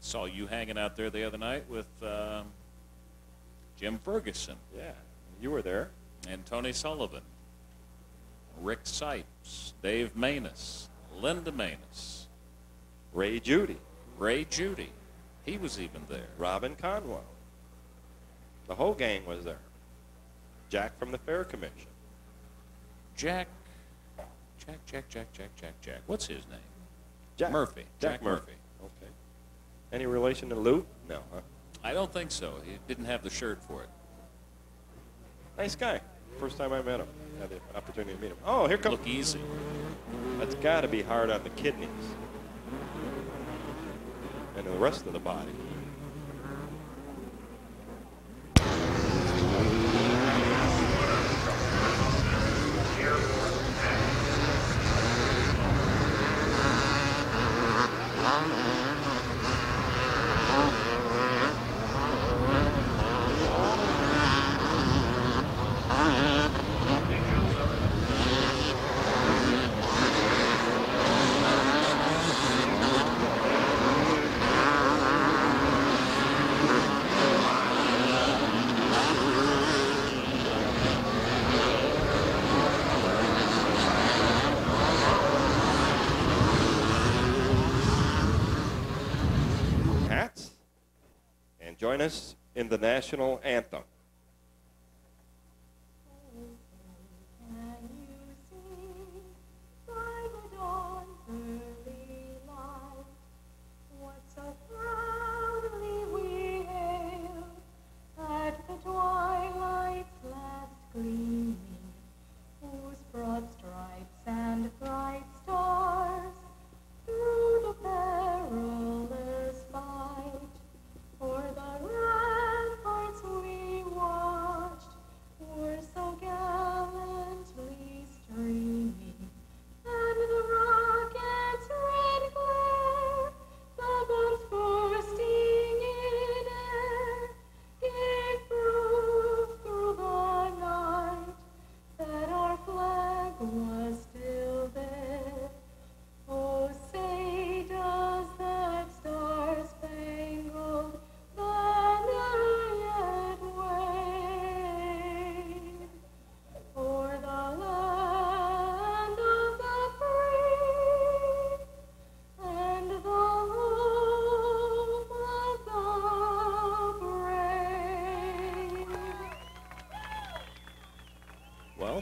Saw you hanging out there the other night with Jim Ferguson. Yeah, you were there. And Tony Sullivan, Rick Sipes, Dave Manus, Linda Manus, Ray Judy. Ray Judy. He was even there. Robin Conwell. The whole gang was there. Jack from the Fair Commission. Jack. What's his name? Jack Murphy. Jack Murphy. Okay. Any relation to Lou? No, huh? I don't think so. He didn't have the shirt for it. Nice guy. First time I met him. Had the opportunity to meet him. Oh, here comes. Look easy. That's got to be hard on the kidneys and the rest of the body. Join us in the national anthem.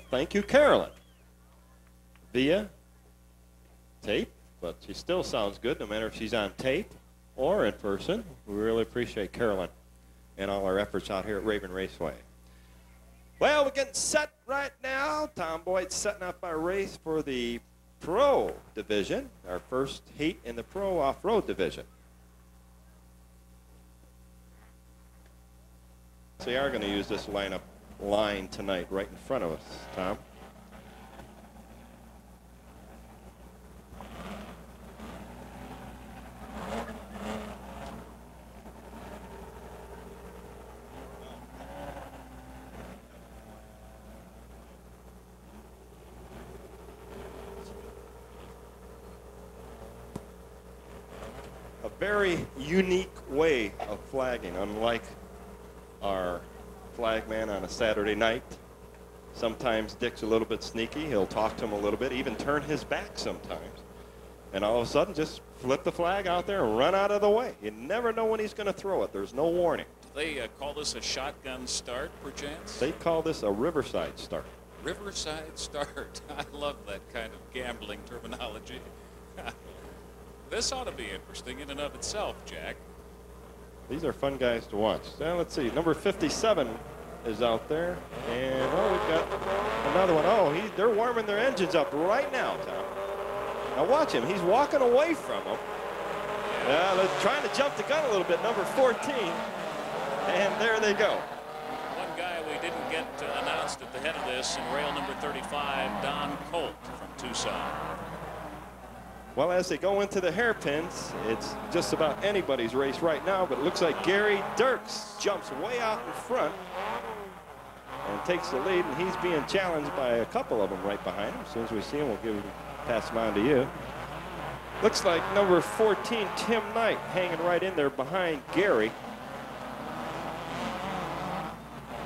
Thank you, Carolyn. Via tape, but she still sounds good no matter if she's on tape or in person. We really appreciate Carolyn and all our efforts out here at Raven Raceway. Well, we're getting set right now. Tom Boyd's setting up our race for the Pro Division, our first heat in the Pro Off-Road Division. So we are going to use this line tonight right in front of us, Tom. A very unique way of flagging, unlike our flagman on a Saturday night. Sometimes Dick's a little bit sneaky. He'll talk to him a little bit, even turn his back sometimes. And all of a sudden, just flip the flag out there and run out of the way. You never know when he's going to throw it. There's no warning. Do they call this a shotgun start, perchance? They call this a riverside start. Riverside start. I love that kind of gambling terminology. This ought to be interesting in and of itself, Jack. These are fun guys to watch. Now, let's see. Number 57 is out there. And, oh, we've got another one. Oh, they're warming their engines up right now, Tom. Now, watch him. He's walking away from them. Yeah, they're trying to jump the gun a little bit. Number 14. And there they go. One guy we didn't get announced at the head of this in rail number 35, Don Colt from Tucson. Well, as they go into the hairpins, it's just about anybody's race right now, but it looks like Gary Dirks jumps way out in front and takes the lead, and he's being challenged by a couple of them right behind him. As soon as we see him, we'll pass him on to you. Looks like number 14, Tim Knight, hanging right in there behind Gary.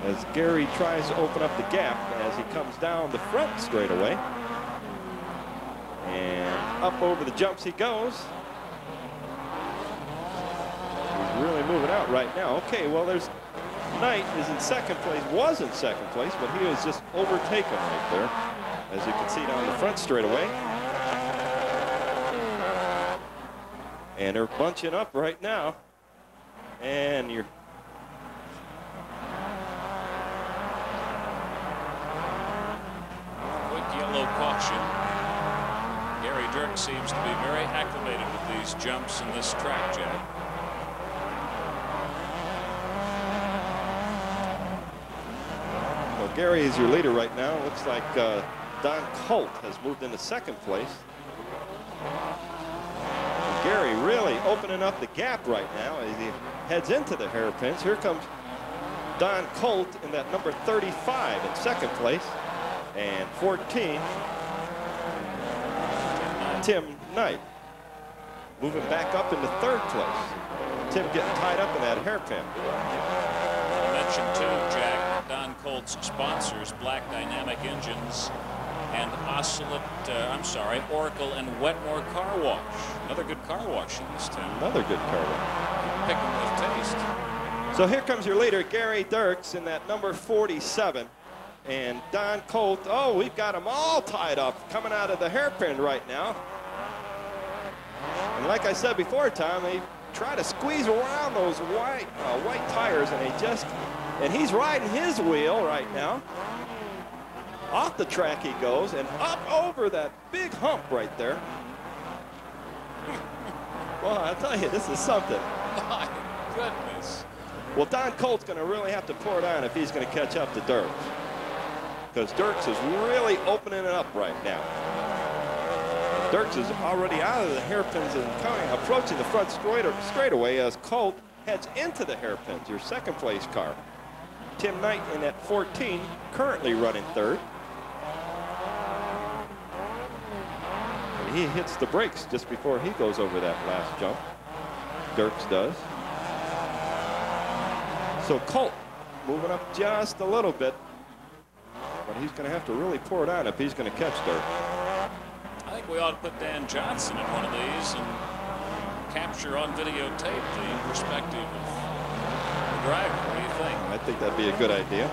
As Gary tries to open up the gap as he comes down the front straightaway. And up over the jumps he goes. He's really moving out right now. Okay, well, there's Knight is in second place, was in second place, but he was just overtaken right there, as you can see down the front straightaway. And they're bunching up right now. And you're quick yellow caution. Gary Dirks seems to be very acclimated with these jumps in this track, Jack. Well, Gary is your leader right now. Looks like Don Colt has moved into second place. Gary really opening up the gap right now as he heads into the hairpins. Here comes Don Colt in that number 35 in second place. And 14, Tim Knight moving back up into third place. Tim getting tied up in that hairpin. I mentioned too, Jack, Don Colt's sponsors, Black Dynamic Engines and Oracle and Wetmore Car Wash. Another good car wash in this town. Another good car wash. Pick 'em with taste. So here comes your leader, Gary Dirks, in that number 47. And Don Colt, oh, we've got them all tied up coming out of the hairpin right now. And like I said before, Tom, they try to squeeze around those white tires, and he's riding his wheel right now. Off the track he goes, and up over that big hump right there. Well, I tell you, this is something. My goodness. Well, Don Colt's going to really have to pour it on if he's going to catch up to Dirks. Because Dirks is really opening it up right now. Dirks is already out of the hairpins and approaching the front straightaway as Colt heads into the hairpins, your second place car. Tim Knight in at 14, currently running third. And he hits the brakes just before he goes over that last jump. Dirks does. So Colt moving up just a little bit, but he's going to have to really pour it on if he's going to catch Dirks. I think we ought to put Dan Johnson in one of these and capture on videotape the perspective of the driver. What do you think? I think that'd be a good idea.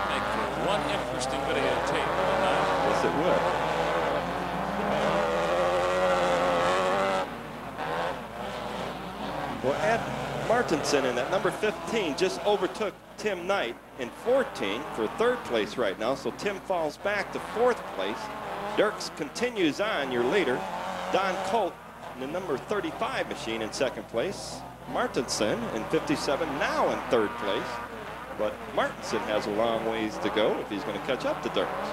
Make for one interesting videotape tonight. Yes, it would. Well, Ed Martinson in that number 15 just overtook Tim Knight in 14 for third place right now. So Tim falls back to fourth place. Dirks continues on, your leader. Don Colt in the number 35 machine in second place. Martinson in 57 now in third place. But Martinson has a long ways to go if he's going to catch up to Dirks.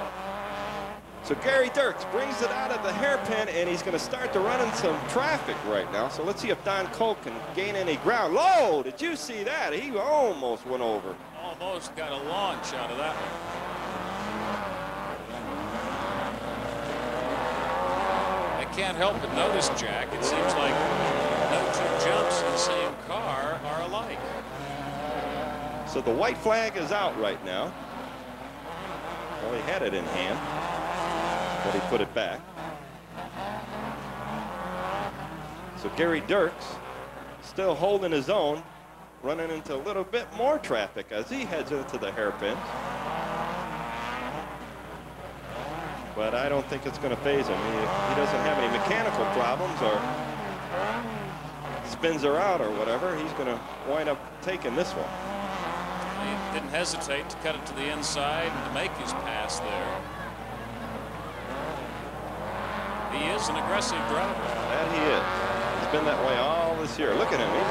So Gary Dirks brings it out of the hairpin, and he's going to start to run in some traffic right now. So let's see if Don Colt can gain any ground. Low, did you see that? He almost went over. Almost got a launch out of that one. I can't help but notice, Jack, it seems like no two jumps in the same car are alike. So the white flag is out right now. Well, he had it in hand, but he put it back. So Gary Dirks still holding his own, running into a little bit more traffic as he heads into the hairpins. But I don't think it's going to faze him. He doesn't have any mechanical problems or spins are out or whatever. He's going to wind up taking this one. He didn't hesitate to cut it to the inside and to make his pass there. He is an aggressive driver. That he is. He's been that way all this year. Look at him. He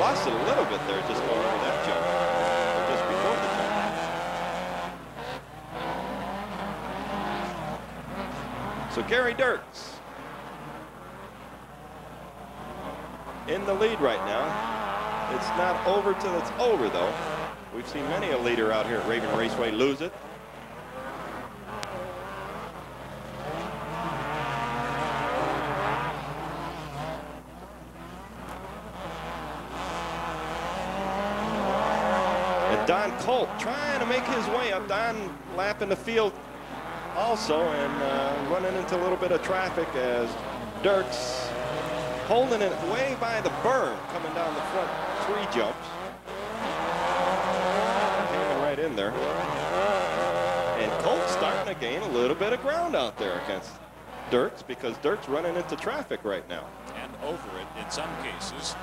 lost it a little bit there just going over that jump. Or just before the jump. So Gary Dirks in the lead right now. It's not over till it's over, though. We've seen many a leader out here at Raven Raceway lose it. Don Colt trying to make his way up. Don lapping the field also and running into a little bit of traffic as Dirks holding it way by the berm coming down the front 3 jumps. Hanging right in there. And Colt starting to gain a little bit of ground out there against Dirks because Dirks running into traffic right now. And over it in some cases.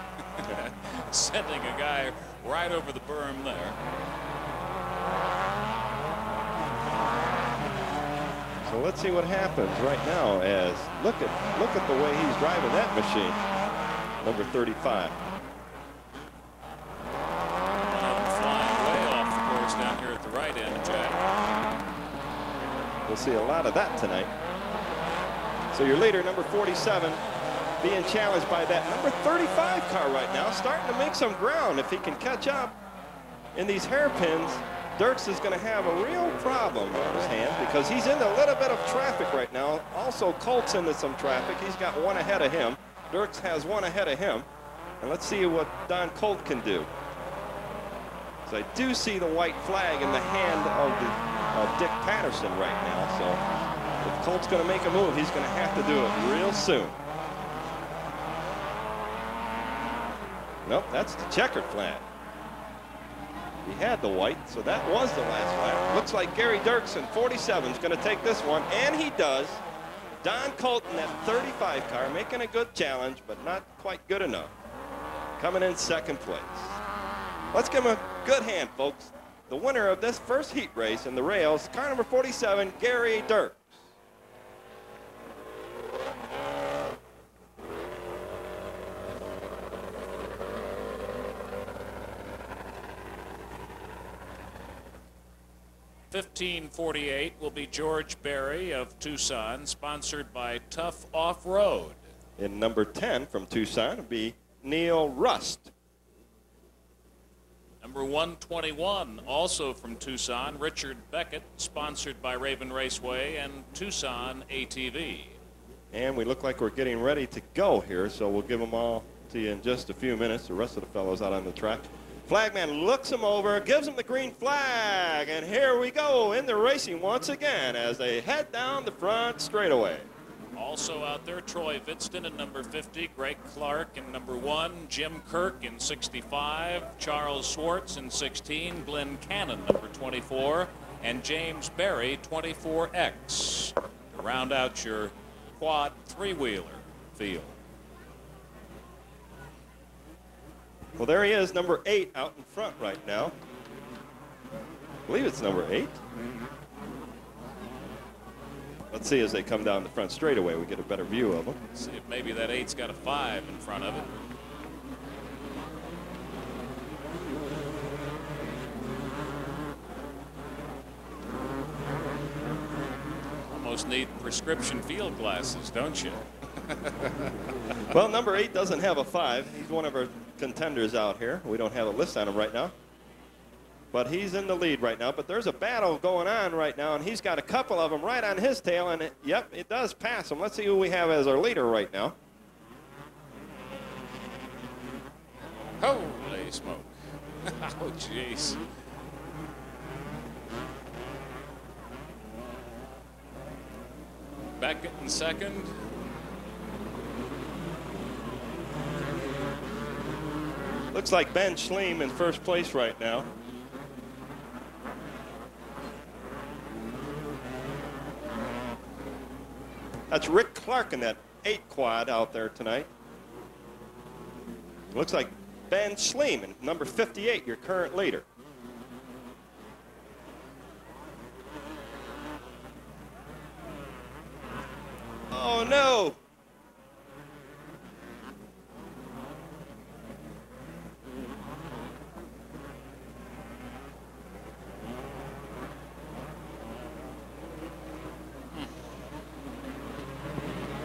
Sending a guy right over the berm there. So let's see what happens right now as look at the way he's driving that machine. Number 35. Flying way off the course down here at the right end, Jack. We'll see a lot of that tonight. So your leader, number 47, being challenged by that number 35 car right now, starting to make some ground. If he can catch up in these hairpins, Dirks is going to have a real problem on his hands because he's in a little bit of traffic right now. Also, Colt's into some traffic. He's got 1 ahead of him. Dirks has 1 ahead of him. And let's see what Don Colt can do. So I do see the white flag in the hand of Dick Patterson right now. So if Colt's going to make a move, he's going to have to do it real soon. Nope, that's the checkered flag. He had the white, so that was the last flag. Looks like Gary Dirks in 47 is going to take this one, and he does. Don Colt in that 35 car making a good challenge, but not quite good enough. Coming in 2nd place. Let's give him a good hand, folks. The winner of this first heat race in the rails, car number 47, Gary Dirks. $15.48 will be George Berry of Tucson, sponsored by Tough Off-Road. In number 10 from Tucson will be Neil Rust. Number 121, also from Tucson, Richard Beckett, sponsored by Raven Raceway and Tucson ATV. And we look like we're getting ready to go here, so we'll give them all to you in just a few minutes. The rest of the fellows out on the track. Flagman looks him over, gives him the green flag, and here we go in the racing once again as they head down the front straightaway. Also out there, Troy Vidston in number 50, Greg Clark in number 1, Jim Kirk in 65, Charles Schwartz in 16, Glenn Cannon number 24, and James Berry 24X to round out your quad 3-wheeler field. Well, there he is, number 8 out in front right now. I believe it's number 8. Let's see as they come down the front straightaway, we get a better view of them. See if maybe that 8's got a 5 in front of it. Almost need prescription field glasses, don't you? Well, number 8 doesn't have a 5. He's one of our contenders out here. We don't have a list on him right now. But he's in the lead right now. But there's a battle going on right now, and he's got a couple of them right on his tail. And, yep, it does pass him. Let's see who we have as our leader right now. Holy smoke. Oh, jeez. Beckett in second. Looks like Ben Schleem in first place right now. That's Rick Clark in that 8 quad out there tonight. Looks like Ben Schleem in number 58, your current leader. Oh no!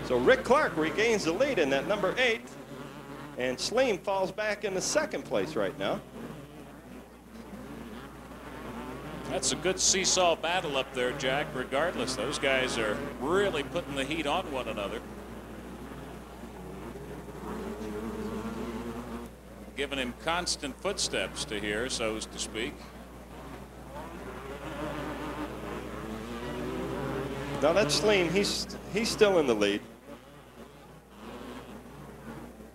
So Rick Clark regains the lead in that number 8, and Schleem falls back into second place right now. That's a good seesaw battle up there, Jack. Regardless, those guys are really putting the heat on one another. Giving him constant footsteps to hear, so to speak. Now that's Sleem. He's still in the lead.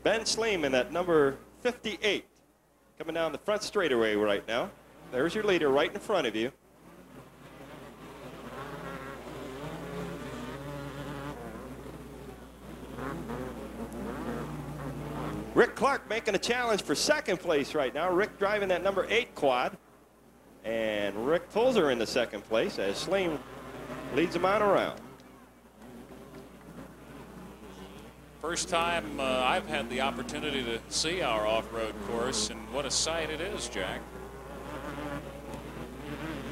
Ben Sleem in that number 58. Coming down the front straightaway right now. There's your leader right in front of you. Rick Clark making a challenge for second place right now. Rick driving that number 8 quad. And Rick pulls her into second place as Sleem leads him on around. First time I've had the opportunity to see our off-road course, and what a sight it is, Jack.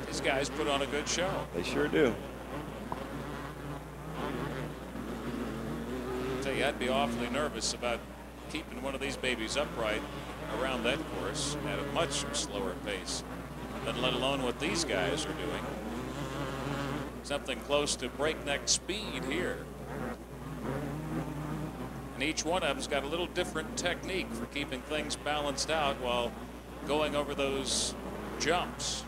These guys put on a good show. They sure do. I tell you, I'd be awfully nervous about keeping one of these babies upright around that course at a much slower pace, than let alone what these guys are doing. Something close to breakneck speed here. And each one of them's got a little different technique for keeping things balanced out while going over those jumps.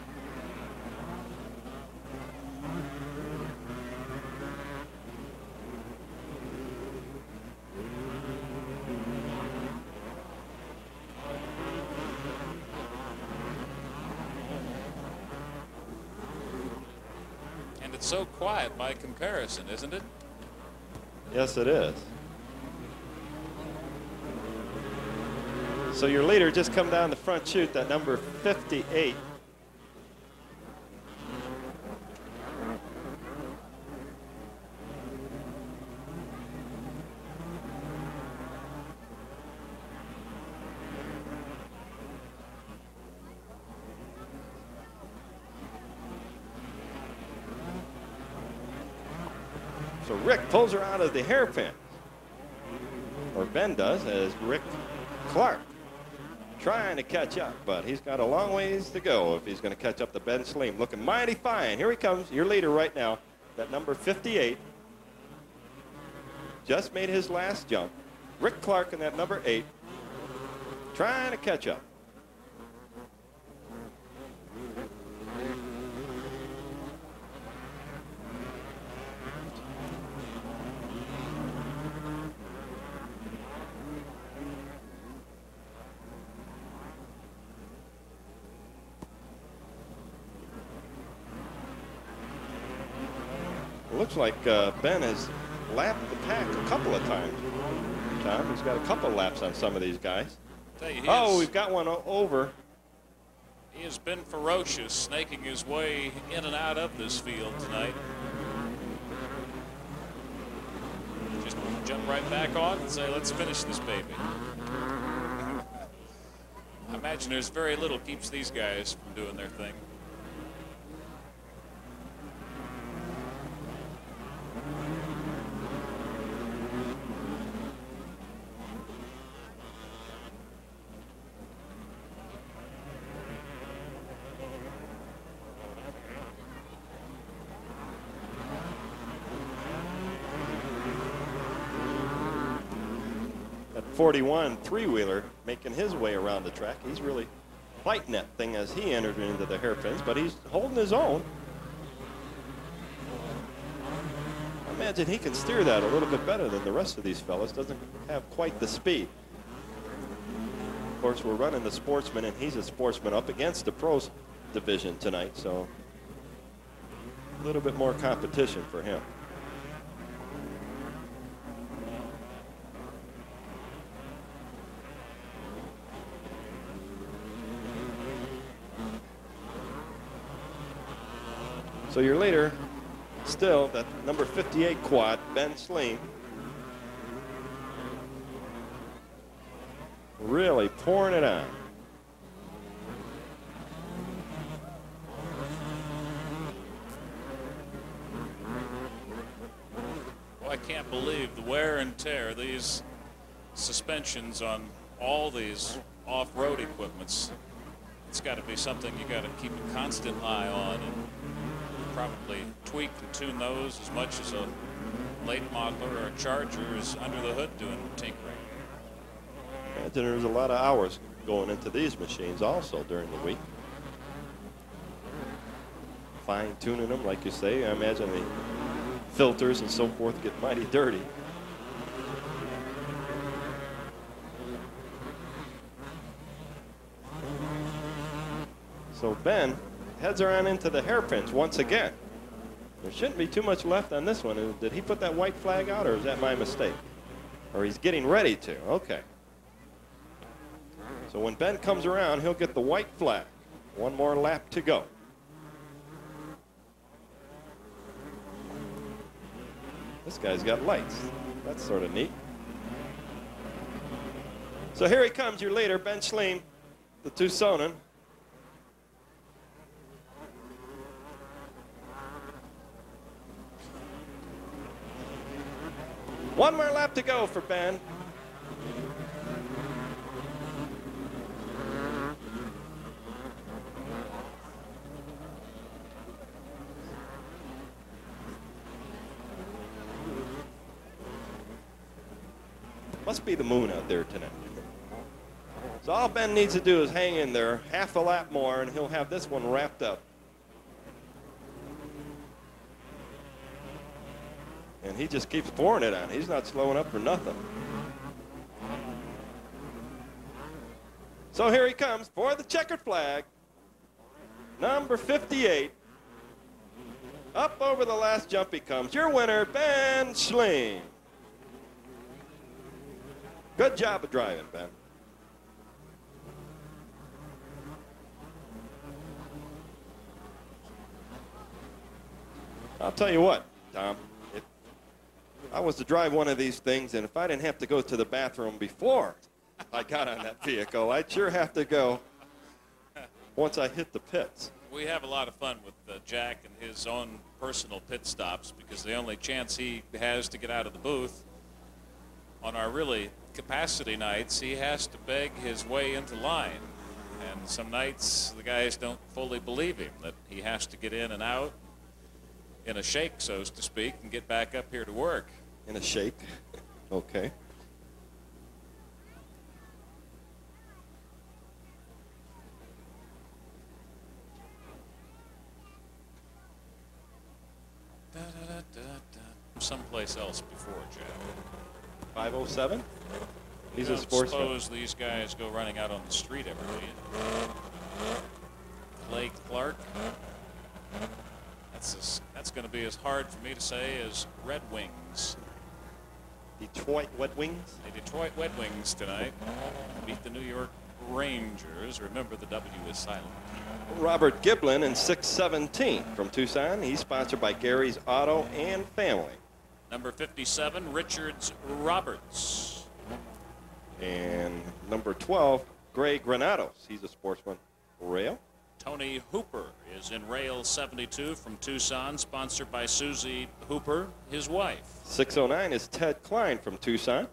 And it's so quiet by comparison, isn't it? Yes, it is. So your leader just come down the front chute, that number 58. So Rick pulls her out of the hairpin, or Ben does, as Rick Clark trying to catch up, but he's got a long ways to go if he's going to catch up to Ben Sleem. Looking mighty fine. Here he comes, your leader right now, that number 58. Just made his last jump. Rick Clark in that number 8, trying to catch up. Looks like Ben has lapped the pack a couple of times. Tom, he's got a couple laps on some of these guys. Oh, we've got one over. He has been ferocious, snaking his way in and out of this field tonight. Just jump right back on and say, let's finish this baby. I imagine there's very little keeps these guys from doing their thing. That 41 three-wheeler making his way around the track. He's really fighting that thing as he entered into the hairpins, but he's holding his own. I imagine he can steer that a little bit better than the rest of these fellas. Doesn't have quite the speed. Of course, we're running the sportsman, and he's a sportsman up against the pros division tonight, so a little bit more competition for him. So your leader, still that number 58 quad, Ben Sleem. Really pouring it on. Well, I can't believe the wear and tear, these suspensions on all these off-road equipments. It's got to be something you got to keep a constant eye on, and probably tweak and tune those as much as a late modeler or a Charger is under the hood doing tinkering. Imagine there's a lot of hours going into these machines also during the week. Fine tuning them, like you say. I imagine the filters and so forth get mighty dirty. So Ben heads around into the hairpins once again. There shouldn't be too much left on this one. Did he put that white flag out, or is that my mistake? Or he's getting ready to. Okay. So when Ben comes around, he'll get the white flag. One more lap to go. This guy's got lights. That's sort of neat. So here he comes, your leader, Ben Schleen, the Tucsonan. One more lap to go for Ben. Must be the moon out there tonight. So all Ben needs to do is hang in there half a lap more, and he'll have this one wrapped up. And he just keeps pouring it on. He's not slowing up for nothing. So here he comes for the checkered flag. Number 58. Up over the last jump he comes. Your winner, Ben Schleen. Good job of driving, Ben. I'll tell you what, Tom. If I was to drive one of these things, and if I didn't have to go to the bathroom before I got on that vehicle, I'd sure have to go once I hit the pits. We have a lot of fun with Jack and his own personal pit stops, because the only chance he has to get out of the booth on our really capacity nights, he has to beg his way into line. And some nights the guys don't fully believe him, that he has to get in and out in a shake, so to speak, and get back up here to work. In a shake? Okay. Someplace else before, Jack. 507? He's I a sportsman. suppose these guys go running out on the street every day. Clay Clark. That's going to be as hard for me to say as Red Wings. Detroit Red Wings? The Detroit Red Wings tonight beat the New York Rangers. Remember, the W is silent. Robert Giblin in 617 from Tucson. He's sponsored by Gary's Auto and Family. Number 57, Richards Roberts. And number 12, Gray Granados. He's a sportsman. Rail. Tony Hooper is in rail 72 from Tucson, sponsored by Susie Hooper, his wife. 609 is Ted Klein from Tucson.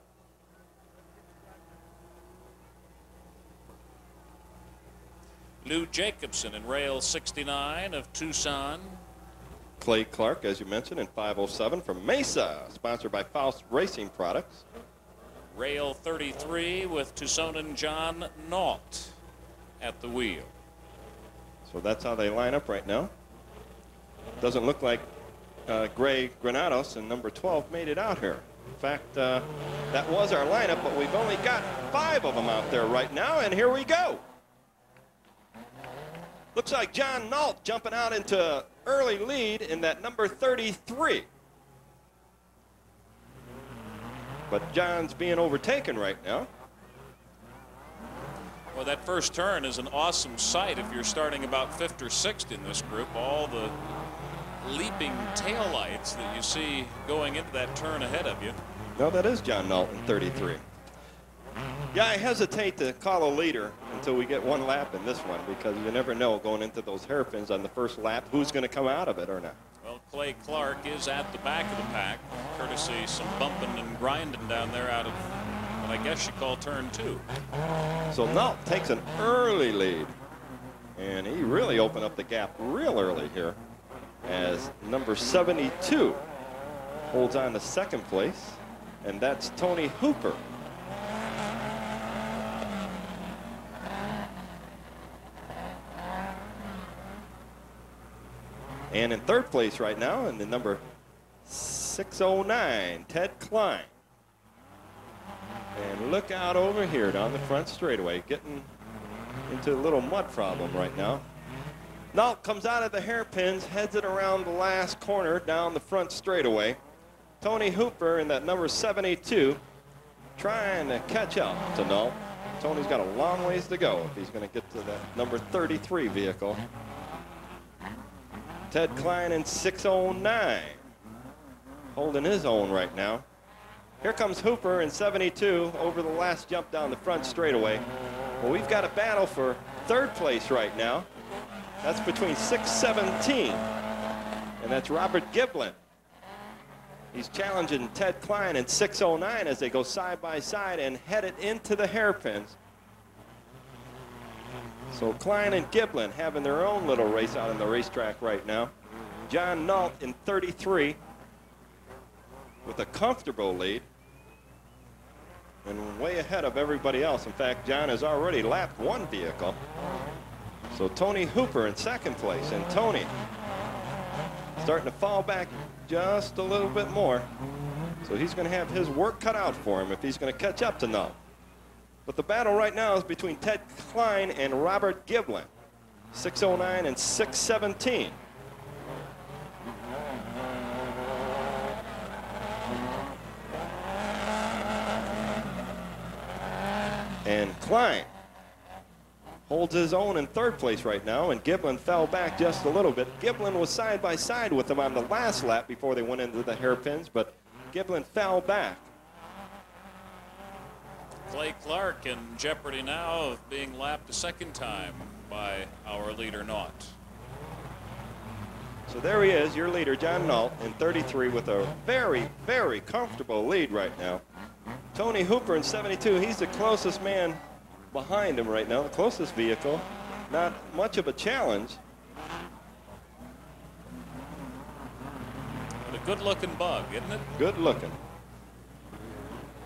Lou Jacobson in rail 69 of Tucson. Clay Clark, as you mentioned, in 507 from Mesa, sponsored by Faust Racing Products. Rail 33 with Tucsonan John Nault at the wheel. So that's how they line up right now. Doesn't look like Gray Granados and number 12 made it out here. In fact, that was our lineup, but we've only got 5 of them out there right now, and here we go. Looks like John Nault jumping out into early lead in that number 33. But John's being overtaken right now. Well, that first turn is an awesome sight if you're starting about 5th or 6th in this group. All the leaping taillights that you see going into that turn ahead of you. No, that is John Nault in 33. Yeah, I hesitate to call a leader until we get one lap in this one, because you never know going into those hairpins on the first lap who's going to come out of it or not. Well, Clay Clark is at the back of the pack, courtesy some bumping and grinding down there out of what I guess you call turn 2. So Nault takes an early lead, and he really opened up the gap real early here as number 72 holds on to 2nd place, and that's Tony Hooper. And in 3rd place right now, in the number 6:09, Ted Klein. And look out over here down the front straightaway, getting into a little mud problem right now. Nole comes out of the hairpins, heads it around the last corner down the front straightaway. Tony Hooper in that number 72 trying to catch up to Nole. Tony's got a long ways to go if he's going to get to that number 33 vehicle. Ted Klein in 6:09, holding his own right now. Here comes Hooper in 72 over the last jump down the front straightaway. Well, we've got a battle for third place right now. That's between 6:17, and that's Robert Giblin. He's challenging Ted Klein in 6:09 as they go side by side and headed into the hairpins. So Klein and Giblin having their own little race out on the racetrack right now. John Nole in 33 with a comfortable lead and way ahead of everybody else. In fact, John has already lapped one vehicle. So Tony Hooper in second place, and Tony starting to fall back just a little bit more. So he's going to have his work cut out for him if he's going to catch up to Nole. But the battle right now is between Ted Klein and Robert Giblin, 6:09 and 6:17. And Klein holds his own in third place right now, and Giblin fell back just a little bit. Giblin was side by side with him on the last lap before they went into the hairpins, but Giblin fell back. Clay Clark in jeopardy now of being lapped a second time by our leader, Naught. So there he is, your leader, John Nole, in 33 with a very, very comfortable lead right now. Tony Hooper in 72, he's the closest man behind him right now, the closest vehicle. Not much of a challenge. But a good-looking bug, isn't it? Good looking.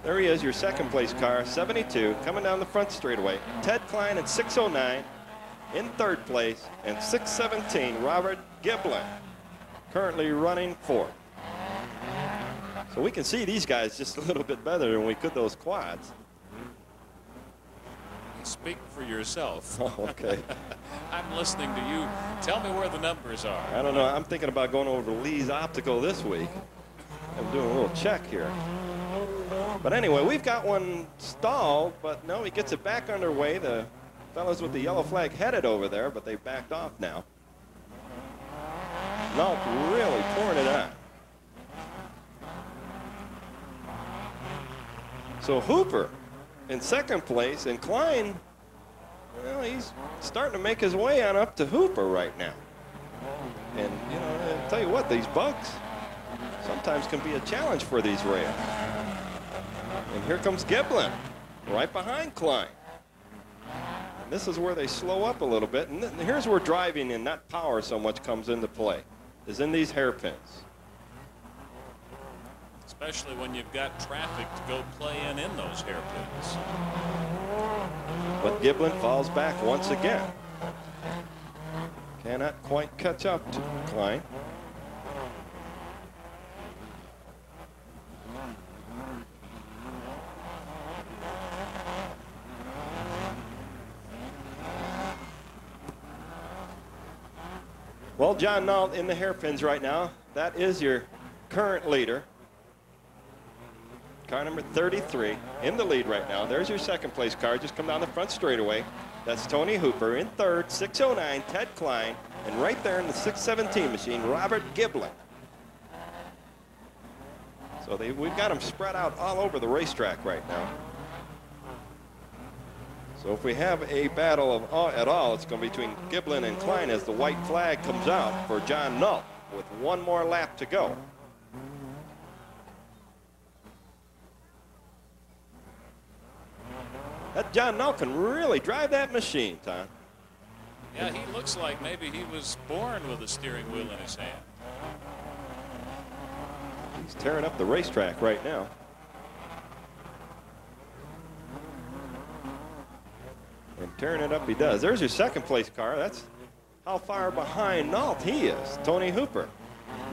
There he is, your second place car, 72, coming down the front straightaway. Ted Klein at 6:09 in third place, and 6:17, Robert Giblin, currently running fourth. So we can see these guys just a little bit better than we could those quads. Speak for yourself. Oh, okay. I'm listening to you. Tell me where the numbers are. I don't know. I'm thinking about going over to Lee's Optical this week. I'm doing a little check here. But anyway, we've got one stalled, but no, he gets it back underway. The fellas with the yellow flag headed over there, but they backed off now. Nole really pouring it on. So Hooper in second place, and Klein, well, he's starting to make his way on up to Hooper right now. And, you know, I'll tell you what, these bugs sometimes can be a challenge for these rails. And here comes Giblin, right behind Klein. And this is where they slow up a little bit. And here's where driving and not power so much comes into play, is in these hairpins. Especially when you've got traffic to go play in those hairpins. But Giblin falls back once again. Cannot quite catch up to Klein. Well, John Nole in the hairpins right now. That is your current leader. Car number 33 in the lead right now. There's your second place car. Just come down the front straightaway. That's Tony Hooper in third, 6:09, Ted Klein. And right there in the 6:17 machine, Robert Giblin. So we've got them spread out all over the racetrack right now. So if we have a battle at all, it's going to be between Giblin and Klein as the white flag comes out for John Nole with one more lap to go. That John Nole can really drive that machine, Tom. Yeah, he looks like maybe he was born with a steering wheel in his hand. He's tearing up the racetrack right now. And tearing it up he does. There's your second place car. That's how far behind Nole he is, Tony Hooper.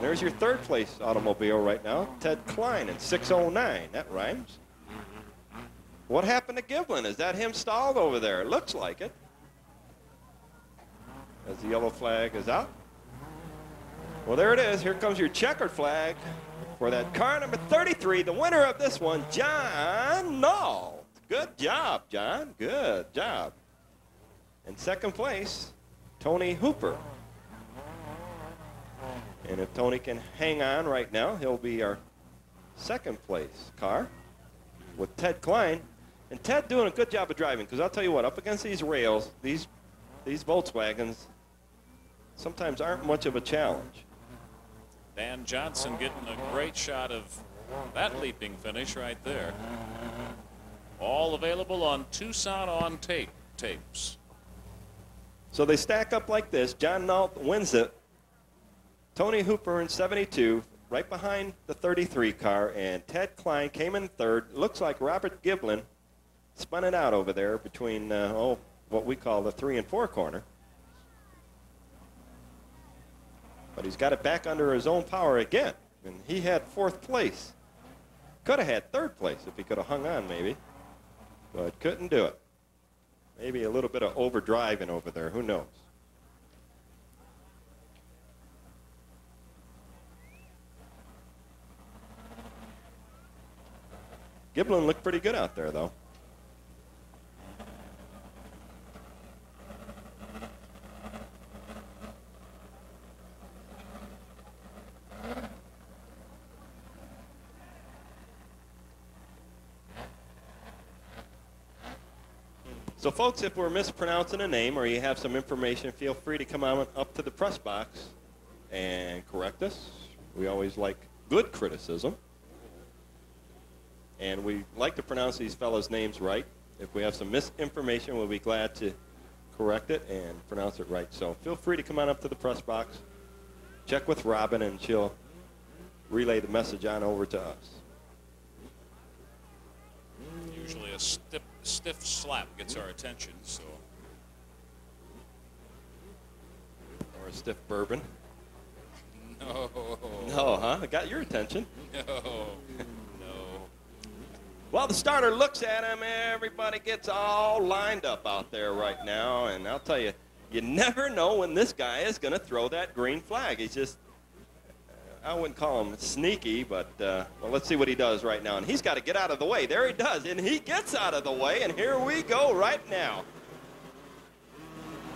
There's your third place automobile right now, Ted Klein in 609. That rhymes. What happened to Giblin? Is that him stalled over there? It looks like it. As the yellow flag is out. Well, there it is. Here comes your checkered flag for that car number 33. The winner of this one, John Nole. Good job, John. Good job. In second place, Tony Hooper. And if Tony can hang on right now, he'll be our second place car with Ted Klein. And Ted doing a good job of driving, because I'll tell you what, up against these rails, these Volkswagens sometimes aren't much of a challenge. Dan Johnson getting a great shot of that leaping finish right there. All available on Tucson on tapes. So they stack up like this. John Nole wins it. Tony Hooper in 72, right behind the 33 car, and Ted Klein came in third. Looks like Robert Giblin spun it out over there between, what we call the 3 and 4 corner. But he's got it back under his own power again, and he had fourth place. Could have had third place if he could have hung on maybe, but couldn't do it. Maybe a little bit of overdriving over there, who knows. Giblin looked pretty good out there, though. So, folks, if we're mispronouncing a name or you have some information, feel free to come on up to the press box and correct us. We always like good criticism. And we like to pronounce these fellows' names right. If we have some misinformation, we'll be glad to correct it and pronounce it right. So feel free to come on up to the press box, check with Robin, and she'll relay the message on over to us. Usually a stiff slap gets our attention, so. Or a stiff bourbon. No. No, huh? It got your attention. No. Well, the starter looks at him. Everybody gets all lined up out there right now. And I'll tell you, you never know when this guy is going to throw that green flag. He's just, I wouldn't call him sneaky, but well, let's see what he does right now. And he's got to get out of the way. There he does. And he gets out of the way. And here we go right now.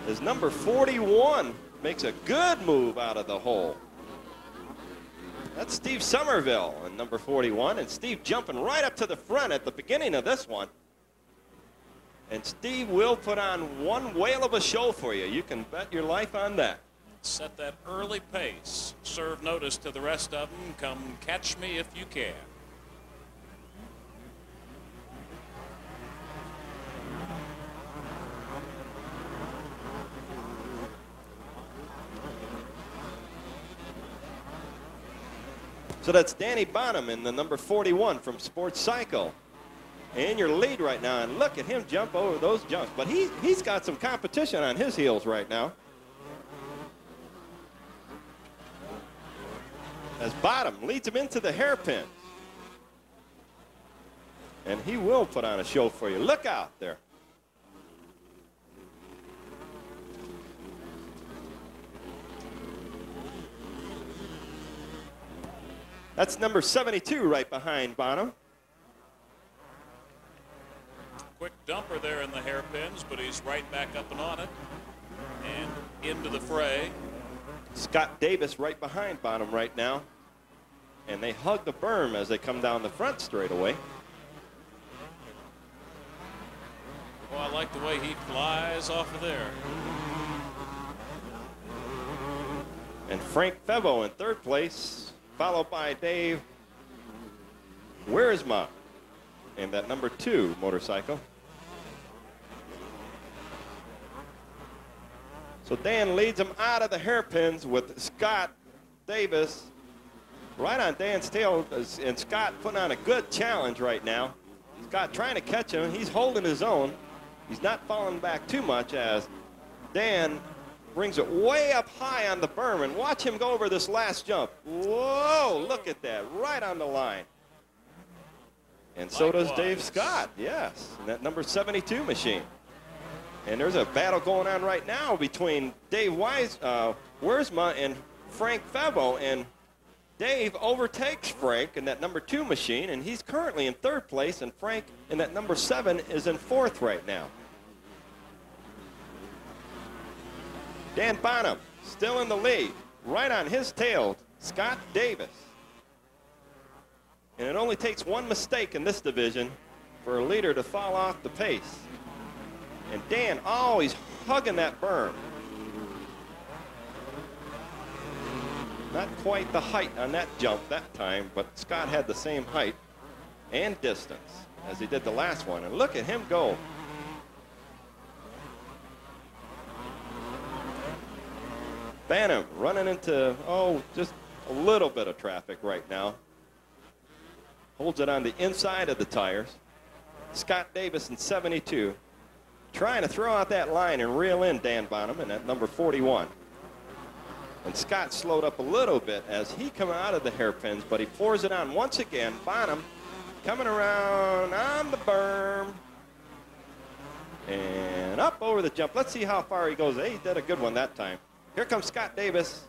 As number 41 makes a good move out of the hole. That's Steve Somerville in number 41, and Steve jumping right up to the front at the beginning of this one. And Steve will put on one whale of a show for you. You can bet your life on that. Set that early pace. Serve notice to the rest of them. Come catch me if you can. So that's Danny Bonham in the number 41 from Sports Cycle. In your lead right now, and look at him jump over those jumps. But he's got some competition on his heels right now. As Bottom leads him into the hairpin. And he will put on a show for you. Look out there. That's number 72 right behind Bonham. Quick dumper there in the hairpins, but he's right back up and on it. And into the fray. Scott Davis right behind Bonham right now. And they hug the berm as they come down the front straightaway. Oh, I like the way he flies off of there. And Frank Fevo in third place, followed by Dave Wiersma in that number 2 motorcycle. So Dan leads him out of the hairpins with Scott Davis right on Dan's tail, and Scott putting on a good challenge right now. Scott trying to catch him. He's holding his own. He's not falling back too much as Dan brings it way up high on the berm, and watch him go over this last jump. Whoa, look at that, right on the line. And so does Dave Scott, yes, in that number 72 machine. And there's a battle going on right now between Dave Wiersma and Frank Febo, and Dave overtakes Frank in that number 2 machine, and he's currently in 3rd place, and Frank in that number 7 is in 4th right now. Dan Bonham still in the lead, right on his tail, Scott Davis. And it only takes one mistake in this division for a leader to fall off the pace. And Dan always hugging that berm. Not quite the height on that jump that time, but Scott had the same height and distance as he did the last one. And look at him go. Banham running into, just a little bit of traffic right now. Holds it on the inside of the tires. Scott Davis in 72. Trying to throw out that line and reel in Dan Bonham in that number 41. And Scott slowed up a little bit as he come out of the hairpins, but he pours it on once again. Bonham coming around on the berm. And up over the jump. Let's see how far he goes. Hey, he did a good one that time. Here comes Scott Davis,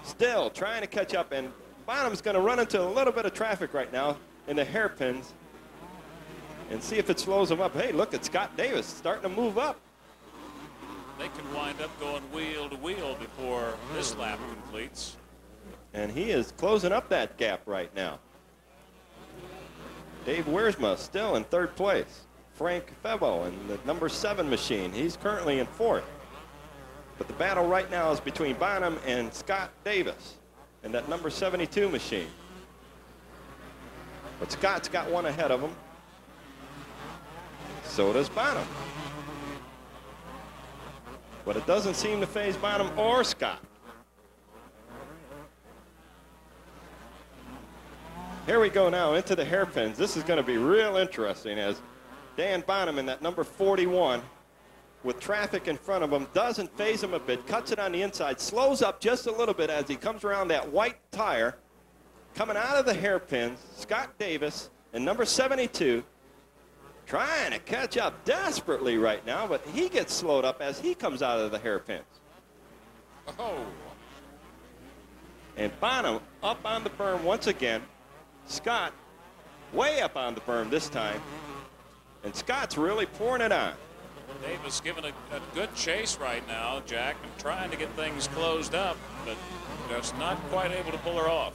still trying to catch up, and Bonham's going to run into a little bit of traffic right now in the hairpins and see if it slows him up. Hey, look at Scott Davis starting to move up. They can wind up going wheel to wheel before this lap completes. And he is closing up that gap right now. Dave Wiersma still in 3rd place. Frank Febo in the number 7 machine. He's currently in 4th. But the battle right now is between Bonham and Scott Davis in that number 72 machine. But Scott's got one ahead of him. So does Bonham. But it doesn't seem to faze Bonham or Scott. Here we go now into the hairpins. This is going to be real interesting as Dan Bonham in that number 41 with traffic in front of him doesn't faze him a bit, cuts it on the inside, slows up just a little bit as he comes around that white tire. Coming out of the hairpins, Scott Davis in number 72, trying to catch up desperately right now, but he gets slowed up as he comes out of the hairpins. Oh. And Bonham up on the berm once again. Scott way up on the berm this time. And Scott's really pouring it on. Davis giving a good chase right now, Jack, and trying to get things closed up, but just not quite able to pull her off.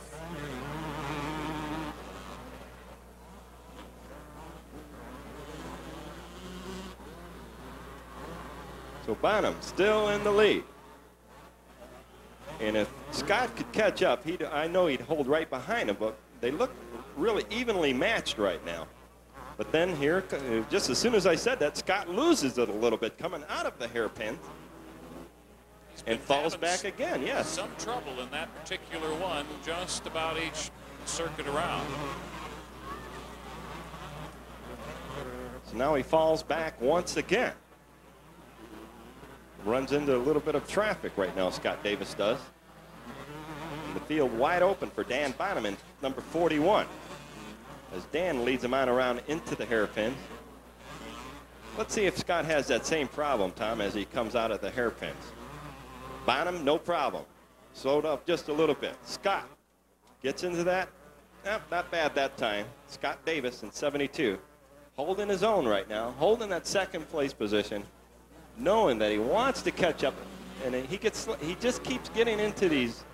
So Bonham still in the lead. And if Scott could catch up, I know he'd hold right behind him, but they look really evenly matched right now. But then here, just as soon as I said that, Scott loses it a little bit coming out of the hairpin and falls back again, yes. Some trouble in that particular one, just about each circuit around. So now he falls back once again. Runs into a little bit of traffic right now, Scott Davis does. And the field wide open for Dan Bonham in number 41. As Dan leads him on around into the hairpins. Let's see if Scott has that same problem, Tom, as he comes out of the hairpins. Bonham, no problem. Slowed up just a little bit. Scott gets into that. Not bad that time. Scott Davis in 72. Holding his own right now. Holding that 2nd place position. Knowing that he wants to catch up. And he just keeps getting into these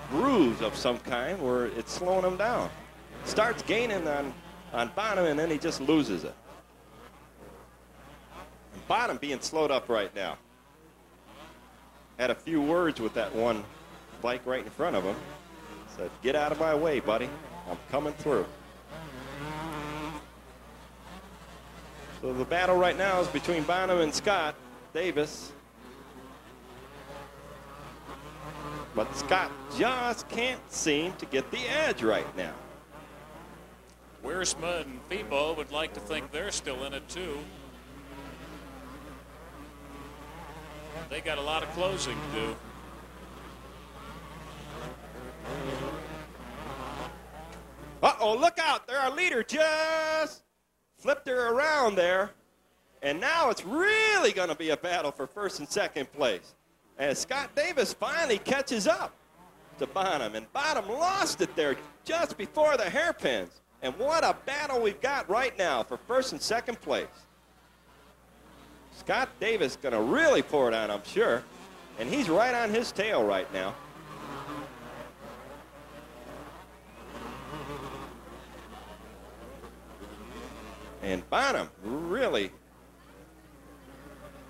grooves of some kind where it's slowing him down. Starts gaining on Bonham, and then he just loses it. And Bonham being slowed up right now. Had a few words with that one bike right in front of him. Said, "Get out of my way, buddy. I'm coming through." So the battle right now is between Bonham and Scott Davis. But Scott just can't seem to get the edge right now. Wiersma and Febo would like to think they're still in it too. They got a lot of closing to do. Uh-oh, look out. There, our leader just flipped her around there. And now it's really going to be a battle for first and second place, as Scott Davis finally catches up to Bonham. And Bonham lost it there just before the hairpins. And what a battle we've got right now for first and second place. Scott Davis going to really pour it on, I'm sure. And he's right on his tail right now. And Bonham really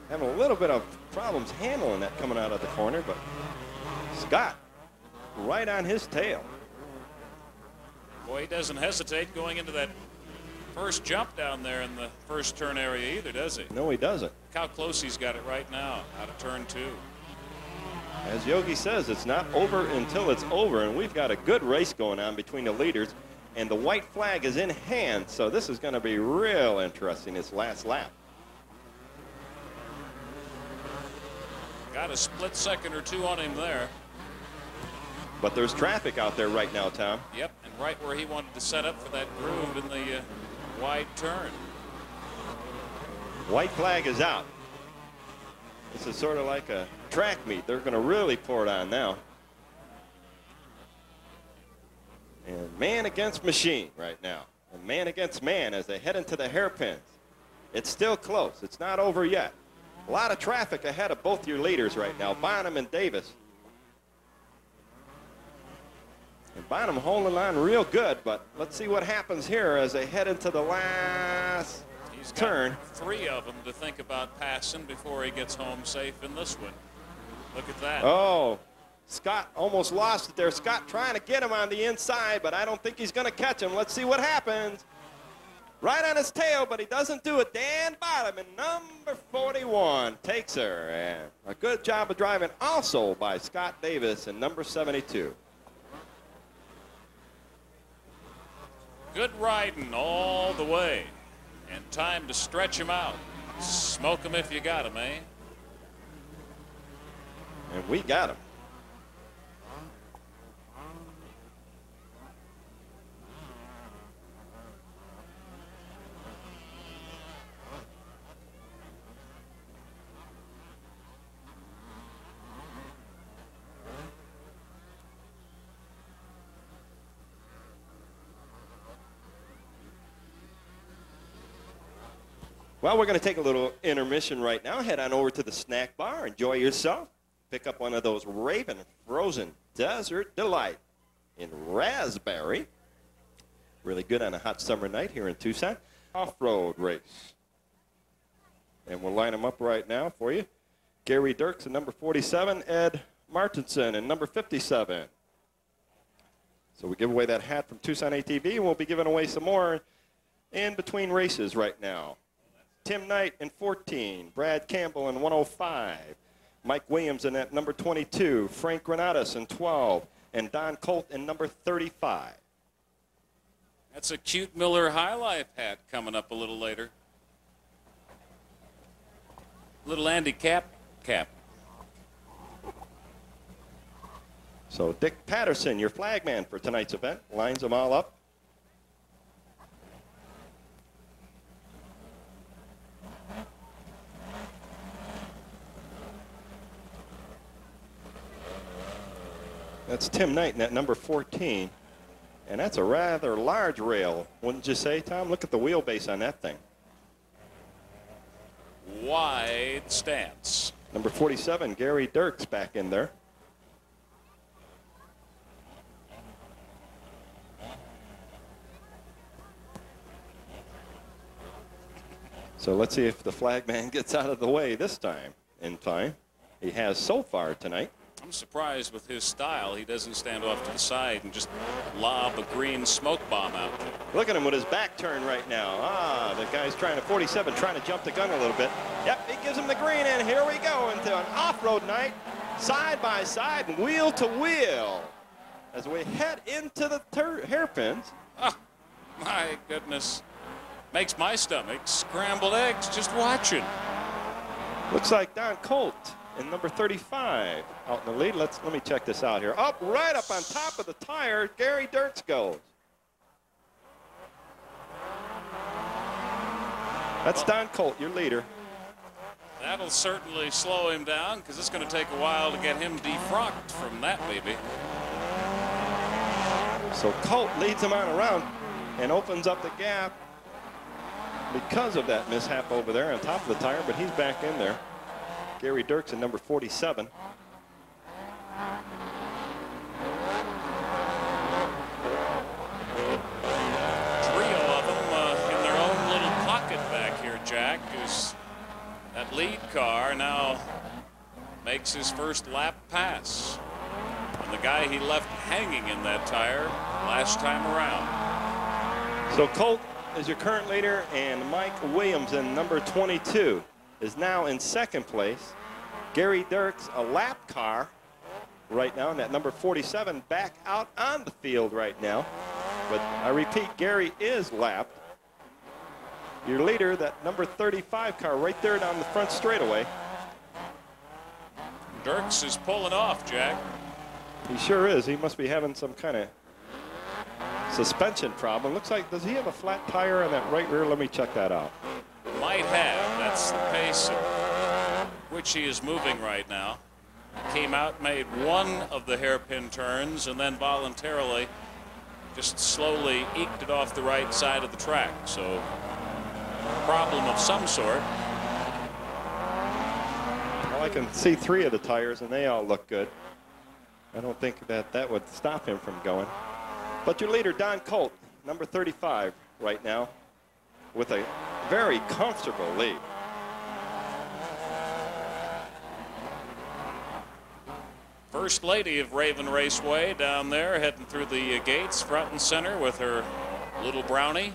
having a little bit of problems handling that coming out of the corner, but Scott right on his tail. Boy, he doesn't hesitate going into that first jump down there in the first turn area either, does he? No, he doesn't. Look how close he's got it right now out of turn 2. As Yogi says, it's not over until it's over, and we've got a good race going on between the leaders, and the white flag is in hand, so this is going to be real interesting, this last lap. Got a split second or two on him there. But there's traffic out there right now, Tom. Yep, and right where he wanted to set up for that groove in the wide turn. White flag is out. This is sort of like a track meet. They're going to really pour it on now. And man against machine right now. And man against man as they head into the hairpins. It's still close. It's not over yet. A lot of traffic ahead of both your leaders right now, Bonham and Davis. And Bonham holding on real good, but let's see what happens here as they head into the last turn. 3 of them to think about passing before he gets home safe in this one. Look at that. Oh, Scott almost lost it there. Scott trying to get him on the inside, but I don't think he's going to catch him. Let's see what happens. Right on his tail, but he doesn't do it. Dan Bottom in number 41 takes her. And a good job of driving also by Scott Davis in number 72. Good riding all the way. And time to stretch him out. Smoke him if you got him, eh? And we got him. Well, we're going to take a little intermission right now. Head on over to the snack bar. Enjoy yourself. Pick up one of those Raven Frozen Desert Delight in raspberry. Really good on a hot summer night here in Tucson. Off-road race. And we'll line them up right now for you. Gary Dirks in number 47. Ed Martinson in number 57. So we give away that hat from Tucson ATV, and we'll be giving away some more in between races right now. Tim Knight in 14, Brad Campbell in 105, Mike Williams in at number 22, Frank Granados in 12, and Don Colt in number 35. That's a cute Miller High Life hat coming up a little later. Little Andy cap. So Dick Patterson, your flagman for tonight's event, lines them all up. That's Tim Knight in at number 14. And that's a rather large rail, wouldn't you say, Tom? Look at the wheelbase on that thing. Wide stance. Number 47, Gary Dirks back in there. So let's see if the flagman gets out of the way this time in time. He has so far tonight. I'm surprised with his style. He doesn't stand off to the side and just lob a green smoke bomb out there. Look at him with his back turned right now. Ah, the guy's trying to 47, trying to jump the gun a little bit. Yep, he gives him the green, and here we go into an off-road night, side by side and wheel to wheel, as we head into the hairpins. Oh, my goodness. Makes my stomach scrambled eggs just watching. Looks like Don Colt and number 35 out in the lead. Let me check this out here. Up, right up on top of the tire, Gary Dirks goes. That's Don Colt, your leader. That'll certainly slow him down because it's going to take a while to get him defrocked from that baby. So Colt leads him on around and opens up the gap because of that mishap over there on top of the tire, but he's back in there. Gary Dirks in number 47. Trio of them in their own little pocket back here, Jack, as that lead car now makes his first lap pass. And the guy he left hanging in that tire last time around. So Colt is your current leader, and Mike Williams in number 22 is now in second place. Gary Dirks, a lap car right now, and that number 47 back out on the field right now. But I repeat, Gary is lapped. Your leader, that number 35 car right there down the front straightaway. Dirks is pulling off, Jack. He sure is. He must be having some kind of suspension problem. Looks like, does he have a flat tire on that right rear? Let me check that out. Might have. That's the pace at which he is moving right now. Came out, made one of the hairpin turns, and then voluntarily just slowly eked it off the right side of the track. So, problem of some sort. Well, I can see 3 of the tires, and they all look good. I don't think that would stop him from going. But your leader, Don Colt, number 35 right now, with a very comfortable lead. First lady of Raven Raceway down there, heading through the gates, front and center with her little brownie.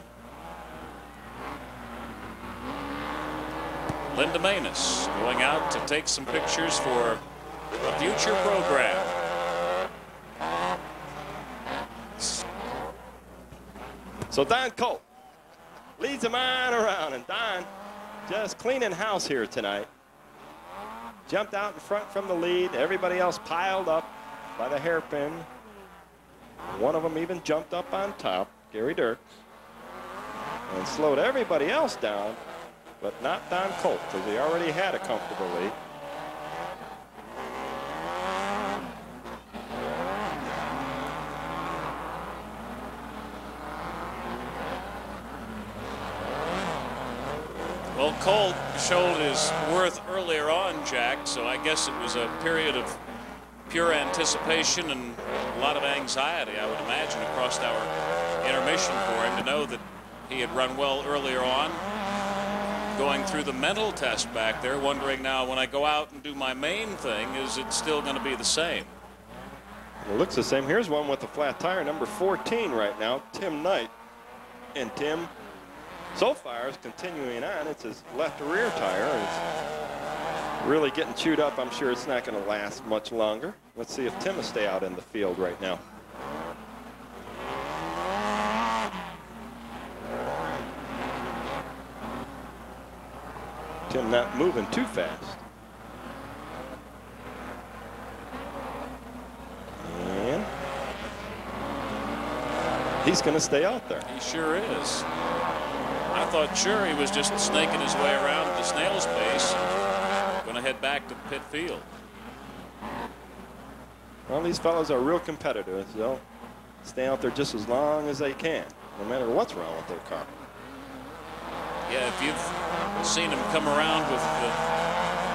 Linda Manus going out to take some pictures for a future program. So Don Colt leads him on around, and Don just cleaning house here tonight. Jumped out in front from the lead. Everybody else piled up by the hairpin. One of them even jumped up on top, Gary Dirks, and slowed everybody else down, but not Don Colt, because he already had a comfortable lead. Well, Colt showed his worth earlier on, Jack, so I guess it was a period of pure anticipation and a lot of anxiety, I would imagine, across our intermission for him to know that he had run well earlier on. Going through the mental test back there, wondering now when I go out and do my main thing, is it still going to be the same? It looks the same. Here's one with a flat tire, number 14 right now, Tim Knight. And Tim, so far, is continuing on. It's his left rear tire. It's really getting chewed up. I'm sure it's not going to last much longer. Let's see if Tim will stay out in the field right now. Tim not moving too fast. And he's going to stay out there. He sure is. I thought sure he was just snaking his way around at the snail's pace and going to head back to pit field. Well, these fellows are real competitors. They'll stay out there just as long as they can, no matter what's wrong with their car. Yeah, if you've seen him come around with the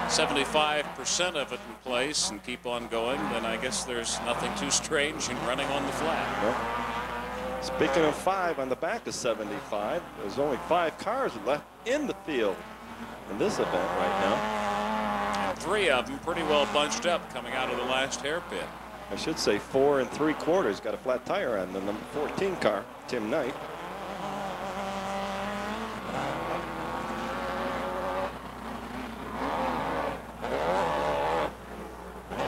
75% of it in place and keep on going, then I guess there's nothing too strange in running on the flat. Well, speaking of 5 on the back of 75, there's only 5 cars left in the field in this event right now. And 3 of them pretty well bunched up coming out of the last hairpin. I should say 4 3/4 got a flat tire on the number 14 car, Tim Knight.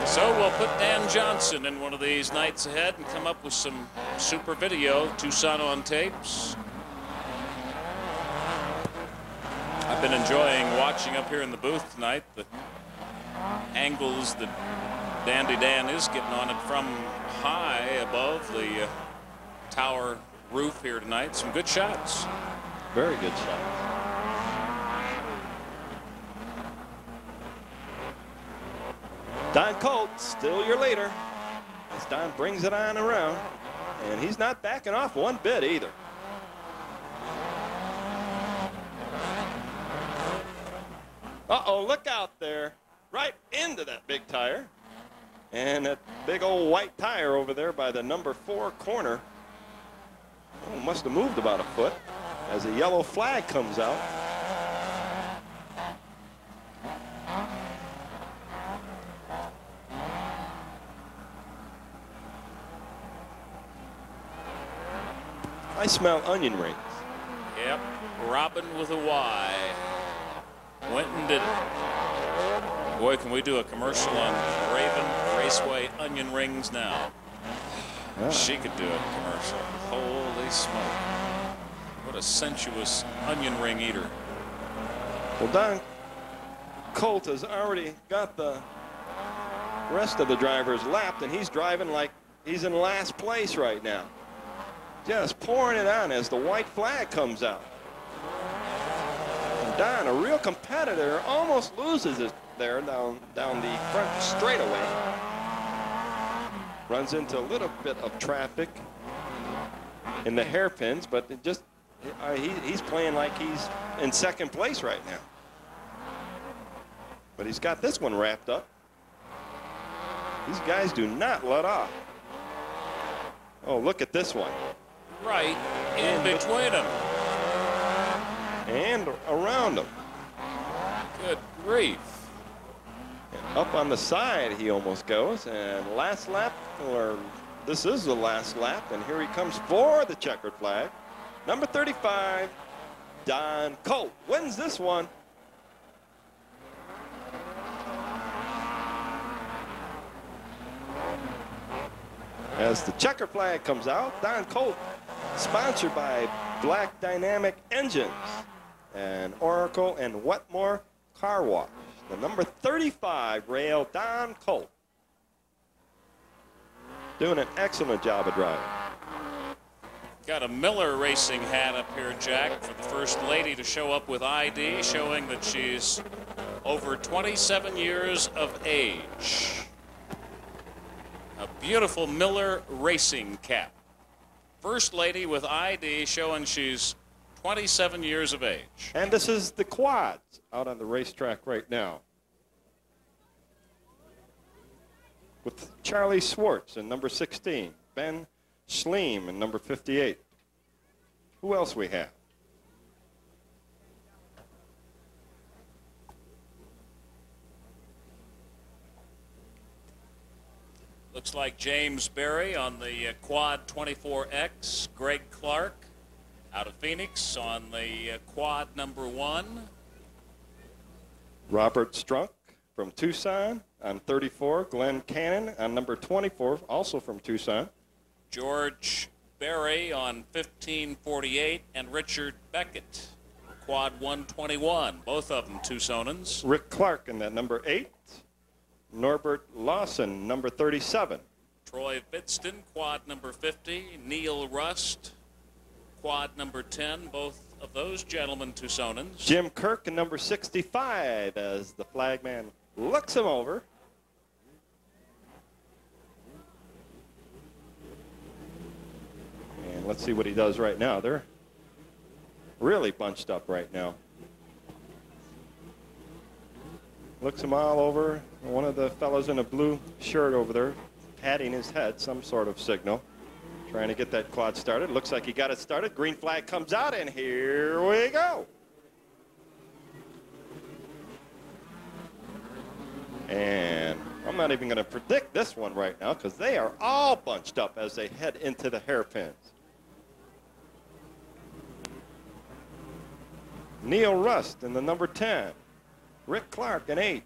So we'll put Dan Johnson in one of these nights ahead and come up with some super video, Tucson on tapes. I've been enjoying watching up here in the booth tonight the angles that Dandy Dan is getting on it from high above the tower roof here tonight. Some good shots. Very good shots. Don Colt, still your leader, as Don brings it on around, and he's not backing off one bit either. Uh-oh, look out there, right into that big tire, and that big old white tire over there by the number 4 corner. Oh, must have moved about a foot as a yellow flag comes out. I smell onion rings. Yep, Robin with a Y. Went and did it. Boy, can we do a commercial on Raven Raceway onion rings now. Yeah. She could do a commercial. Holy smoke. What a sensuous onion ring eater. Well, Don Colt has already got the rest of the drivers lapped, and he's driving like he's in last place right now. Just pouring it on as the white flag comes out. And Don, a real competitor, almost loses it there down the front straightaway. Runs into a little bit of traffic in the hairpins, but it just he's playing like he's in second place right now. But he's got this one wrapped up. These guys do not let off. Oh, look at this one. Right in between them. And around them. Good grief. And up on the side he almost goes. And last lap, or this is the last lap. And here he comes for the checkered flag. Number 35, Don Colt wins this one. As the checker flag comes out, Don Colt, sponsored by Black Dynamic Engines and Oracle and Wetmore Car Wash. The number 35 rail, Don Colt. Doing an excellent job of driving. Got a Miller Racing hat up here, Jack, for the First Lady to show up with ID, showing that she's over 27 years of age. A beautiful Miller Racing cap. First Lady with ID showing she's 27 years of age. And this is the quads out on the racetrack right now. With Charlie Swartz in number 16, Ben Schleem in number 58. Who else we have? Looks like James Berry on the Quad 24X. Greg Clark out of Phoenix on the Quad number 1. Robert Strunk from Tucson on 34. Glenn Cannon on number 24, also from Tucson. George Berry on 1548, and Richard Beckett, Quad 121, both of them Tucsonans. Rick Clark in that number 8. Norbert Lawson, number 37. Troy Bitston, Quad number 50. Neil Rust, Quad number 10, both of those gentlemen Tucsonans. Jim Kirk in number 65 as the flagman looks him over. And let's see what he does right now. They're really bunched up right now. Looks him all over. One of the fellows in a blue shirt over there patting his head, some sort of signal. Trying to get that quad started. Looks like he got it started. Green flag comes out, and here we go. And I'm not even going to predict this one right now because they are all bunched up as they head into the hairpins. Neil Rust in the number 10. Rick Clark in 8.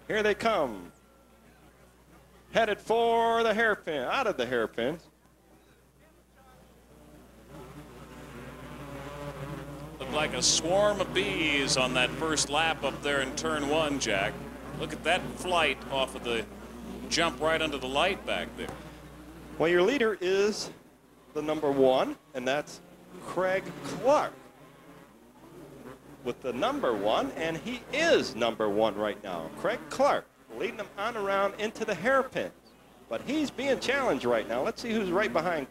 Here they come. Headed for the hairpin, out of the hairpins. Looked like a swarm of bees on that first lap up there in turn 1, Jack. Look at that flight off of the jump right under the light back there. Well, your leader is the number 1, and that's Craig Clark with the number 1, and he is number 1 right now. Craig Clark leading them on around into the hairpin, but he's being challenged right now. Let's see who's right behind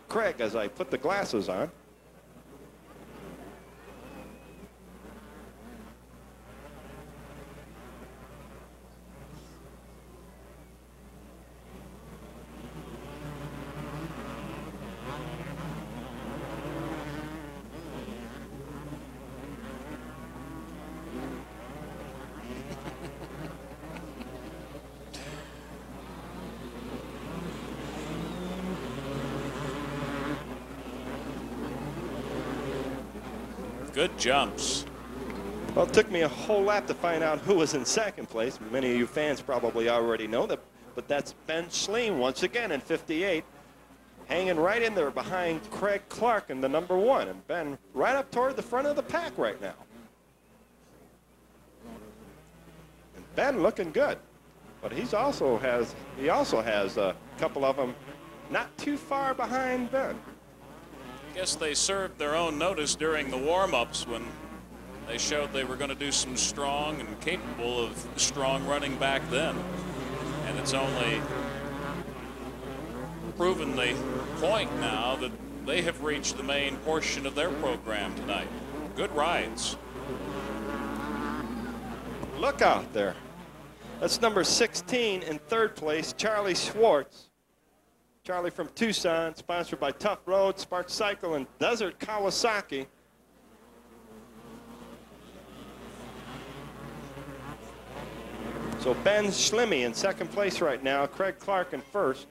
Craig as I put the glasses on. Good jumps. Well, it took me a whole lap to find out who was in second place. Many of you fans probably already know that, but that's Ben Schleem once again in 58, hanging right in there behind Craig Clark in the number 1, and Ben right up toward the front of the pack right now. And Ben looking good, but he also has a couple of them not too far behind Ben. Guess they served their own notice during the warm-ups when they showed they were going to do some strong and capable of strong running back then. And it's only proven the point now that they have reached the main portion of their program tonight. Good rides. Look out there. That's number 16 in third place, Charlie Schwartz. Charlie from Tucson, sponsored by Tough Road, Spark Cycle, and Desert Kawasaki. So Ben Schlemmy in second place right now, Craig Clark in first.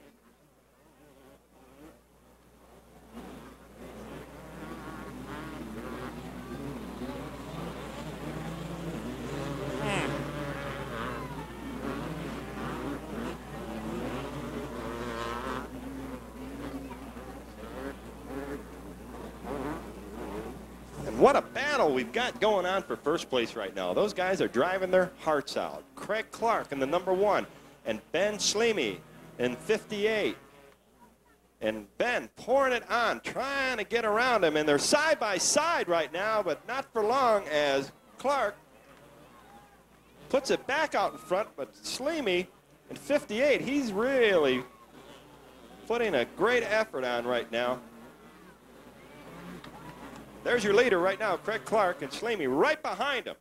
What a battle we've got going on for first place right now. Those guys are driving their hearts out. Craig Clark in the number 1, and Ben Schlemmy in 58. And Ben pouring it on, trying to get around him, and they're side by side right now, but not for long as Clark puts it back out in front, but Schlemmy in 58, he's really putting a great effort on right now. There's your leader right now, Craig Clark, and Schlemmy right behind him.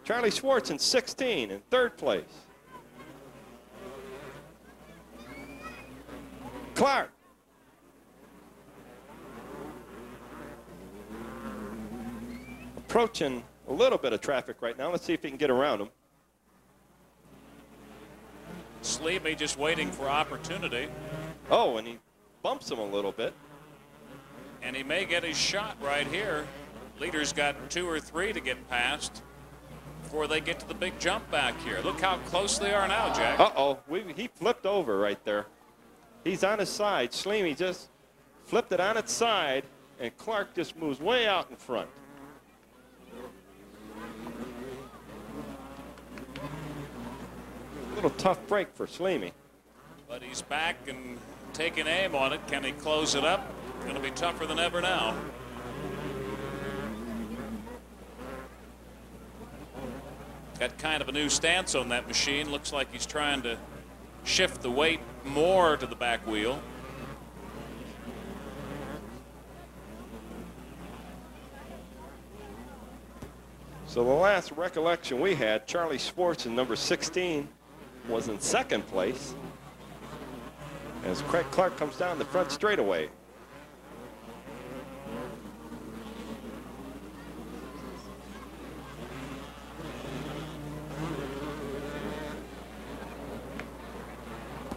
Charlie Schwartz in 16 in third place. Clark. Approaching a little bit of traffic right now. Let's see if he can get around him. Schlemmy just waiting for opportunity. Oh, and he bumps him a little bit. And he may get his shot right here. Leader's got 2 or 3 to get past before they get to the big jump back here. Look how close they are now, Jack. Uh-oh, he flipped over right there. He's on his side. Schlemmy just flipped it on its side, and Clark just moves way out in front. A little tough break for Schlemmy. But he's back and taking aim on it. Can he close it up? Going to be tougher than ever now. Got kind of a new stance on that machine. Looks like he's trying to shift the weight more to the back wheel. So the last recollection we had, Charlie Schwartz in number 16 was in second place as Craig Clark comes down the front straightaway.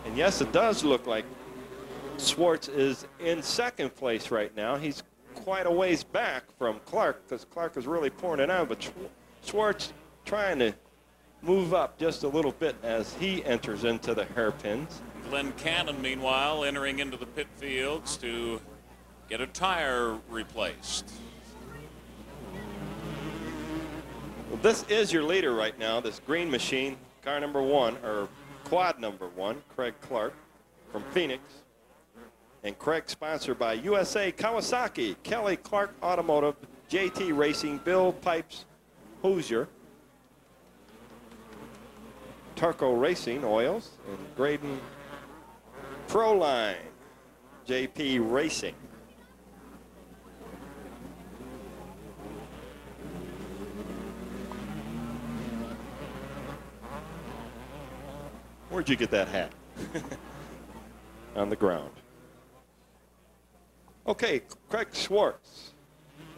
And yes, it does look like Schwartz is in second place right now. He's quite a ways back from Clark because Clark is really pouring it on, but Schwartz trying to move up just a little bit as he enters into the hairpins. Glenn Cannon, meanwhile, entering into the pit fields to get a tire replaced. This is your leader right now, this green machine, car number 1, or quad number 1, Craig Clark from Phoenix. And Craig sponsored by USA Kawasaki, Kelly Clark Automotive, JT Racing, Bill Pipes, Hoosier, Turco Racing Oils, and Graydon Proline, JP Racing. Where'd you get that hat? On the ground. Okay, Craig Schwartz,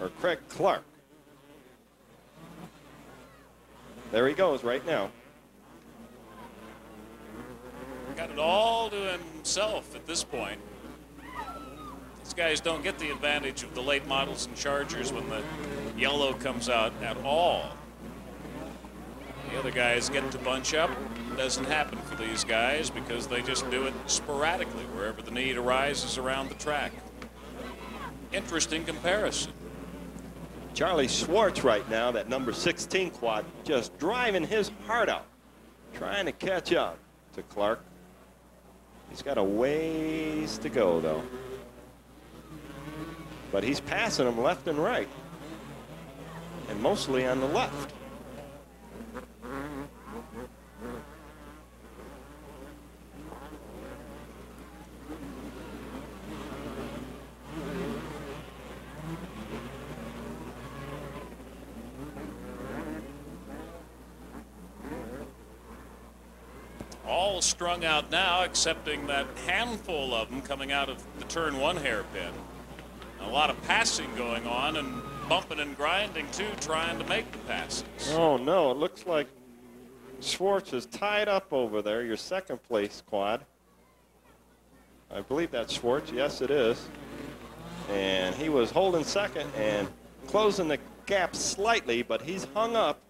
or Craig Clark. There he goes right now. Got it all to himself at this point. These guys don't get the advantage of the late models and Chargers when the yellow comes out at all. The other guys get to bunch up. Doesn't happen for these guys because they just do it sporadically wherever the need arises around the track. Interesting comparison. Charlie Schwartz right now, that number 16 quad, just driving his heart out, trying to catch up to Clark. He's got a ways to go, though. But he's passing him left and right, and mostly on the left. All strung out now, excepting that handful of them coming out of the turn 1 hairpin. A lot of passing going on and bumping and grinding too, trying to make the passes. Oh no, it looks like Schwartz is tied up over there, your second place quad. I believe that's Schwartz, yes it is. And he was holding second and closing the gap slightly, but he's hung up.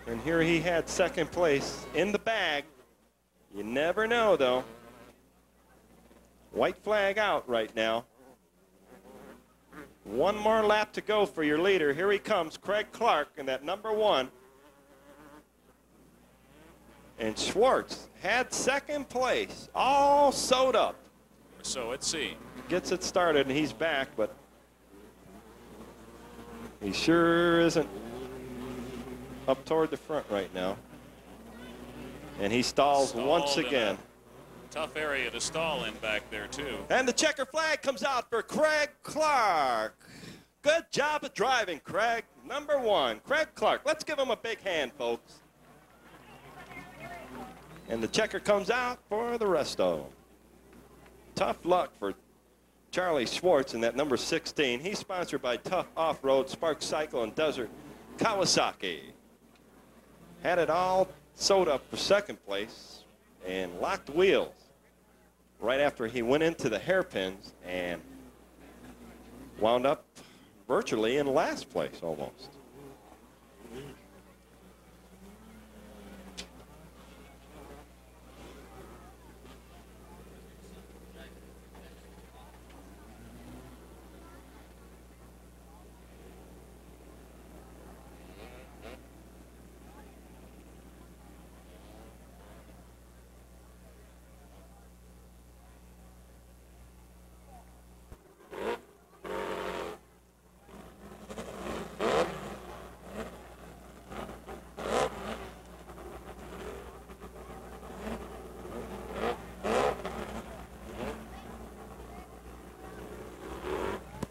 And here he had second place in the bag. You never know, though. White flag out right now. One more lap to go for your leader. Here he comes, Craig Clark in that number 1. And Schwartz had second place, all sewed up. So it seems. Gets it started, and he's back, but he sure isn't up toward the front right now. And he stalls once again. Tough area to stall in back there, too. And the checker flag comes out for Craig Clark. Good job of driving, Craig. Number 1, Craig Clark. Let's give him a big hand, folks. And the checker comes out for the rest of them. Tough luck for Charlie Schwartz in that number 16. He's sponsored by Tough Off-Road, Spark Cycle, and Desert Kawasaki. Had it all sewed up for second place and locked wheels right after he went into the hairpins and wound up virtually in last place almost.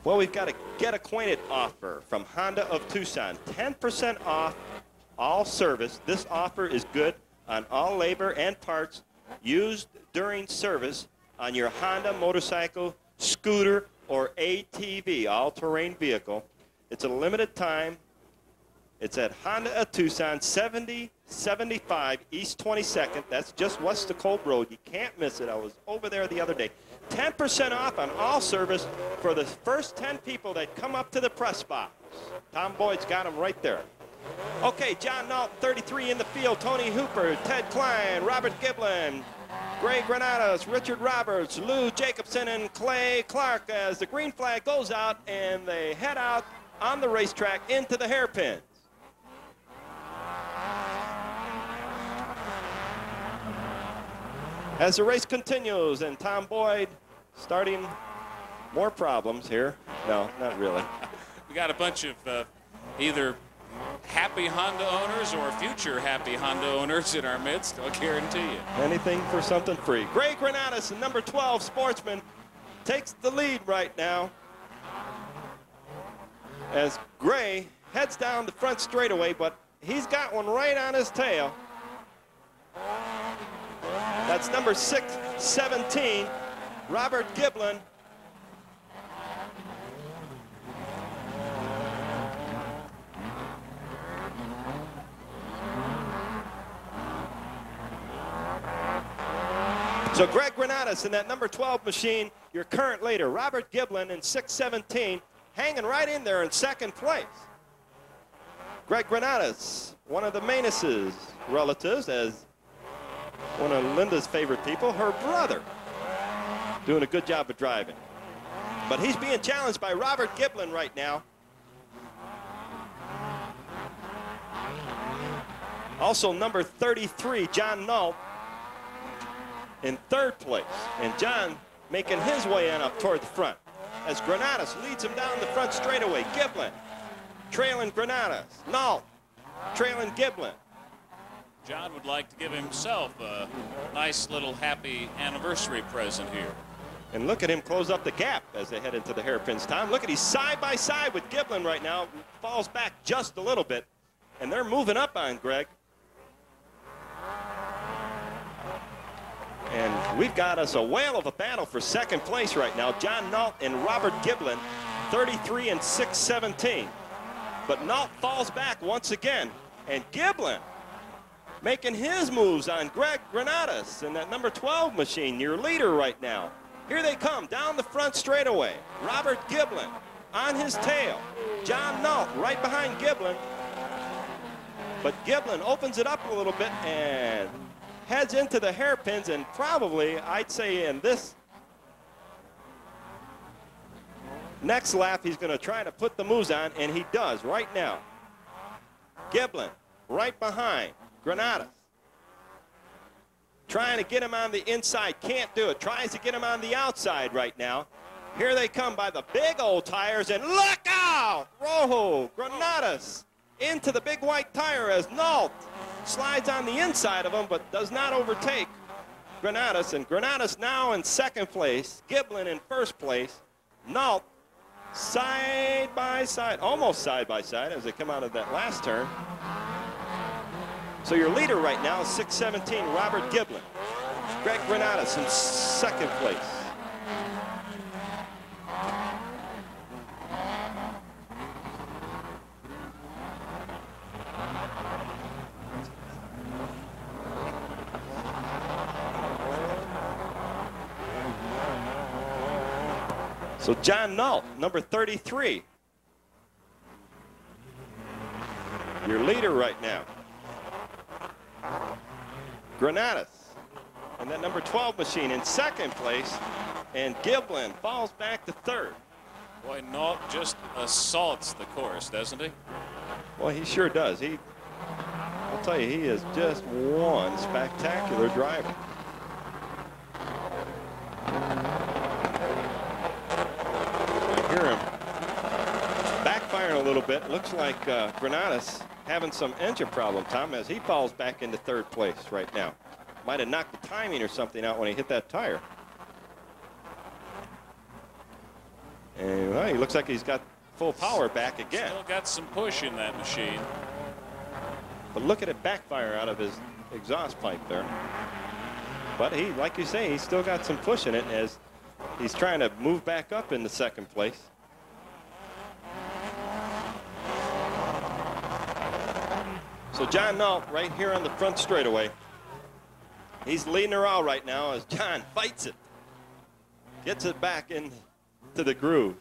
Well, we've got a Get Acquainted offer from Honda of Tucson. 10% off all service. This offer is good on all labor and parts used during service on your Honda motorcycle, scooter, or ATV, all-terrain vehicle. It's a limited time. It's at Honda of Tucson, 7075 East 22nd. That's just west of Cold Road. You can't miss it. I was over there the other day. 10% off on all service for the first 10 people that come up to the press box. Tom Boyd's got them right there. Okay, John Nault, 33 in the field. Tony Hooper, Ted Klein, Robert Giblin, Gray Granados, Richard Roberts, Lou Jacobson, and Clay Clark as the green flag goes out and they head out on the racetrack into the hairpins. As the race continues and Tom Boyd starting more problems here. No, not really. We got a bunch of either happy Honda owners or future happy Honda owners in our midst, I'll guarantee you. Anything for something free. Gray Granados, number 12 Sportsman, takes the lead right now as Gray heads down the front straightaway, but he's got one right on his tail. That's number 617, Robert Giblin. So Greg Granados in that number 12 machine, your current leader. Robert Giblin in 617, hanging right in there in second place. Greg Granados, one of the Manus's relatives, as one of Linda's favorite people, her brother, doing a good job of driving. But he's being challenged by Robert Giblin right now. Also number 33, John Nole, in third place, and John making his way in up toward the front as Granados leads him down the front straightaway. Giblin trailing Granados, Nole trailing Giblin. John would like to give himself a nice little happy anniversary present here. And look at him close up the gap as they head into the hairpins, Tom. Look at he's side by side with Giblin right now, falls back just a little bit, and they're moving up on Greg. And we've got us a whale of a battle for second place right now. John Nole and Robert Giblin, 33 and 617. But Nole falls back once again. And Giblin making his moves on Greg Granados in that number 12 machine, your leader right now. Here they come down the front straightaway. Robert Giblin on his tail. John Nole right behind Giblin. But Giblin opens it up a little bit and heads into the hairpins, and probably, I'd say in this next lap, he's going to try to put the moves on, and he does right now. Giblin right behind Granados. Trying to get him on the inside, can't do it. Tries to get him on the outside right now. Here they come by the big old tires, and look out! Rojo, Granados into the big white tire as Nole slides on the inside of him, but does not overtake Granados. And Granados now in second place, Giblin in first place, Nole side by side, almost side by side as they come out of that last turn. So your leader right now is 617, Robert Giblin. Greg Granados in second place. So John Nole, number 33, your leader right now. Granados and that number 12 machine in second place, and Giblin falls back to third. Boy, Nole just assaults the course, doesn't he? Well, he sure does. I'll tell you, he is just one spectacular driver. Backfiring a little bit. Looks like Granados having some engine problem, Tom, as he falls back into third place right now. Might have knocked the timing or something out when he hit that tire. And well, he looks like he's got full power back again. Still got some push in that machine. But look at it backfire out of his exhaust pipe there. But he, like you say, he's still got some push in it as he's trying to move back up into second place. So John Nole right here on the front straightaway. He's leading her all right now as John fights it. Gets it back into the groove.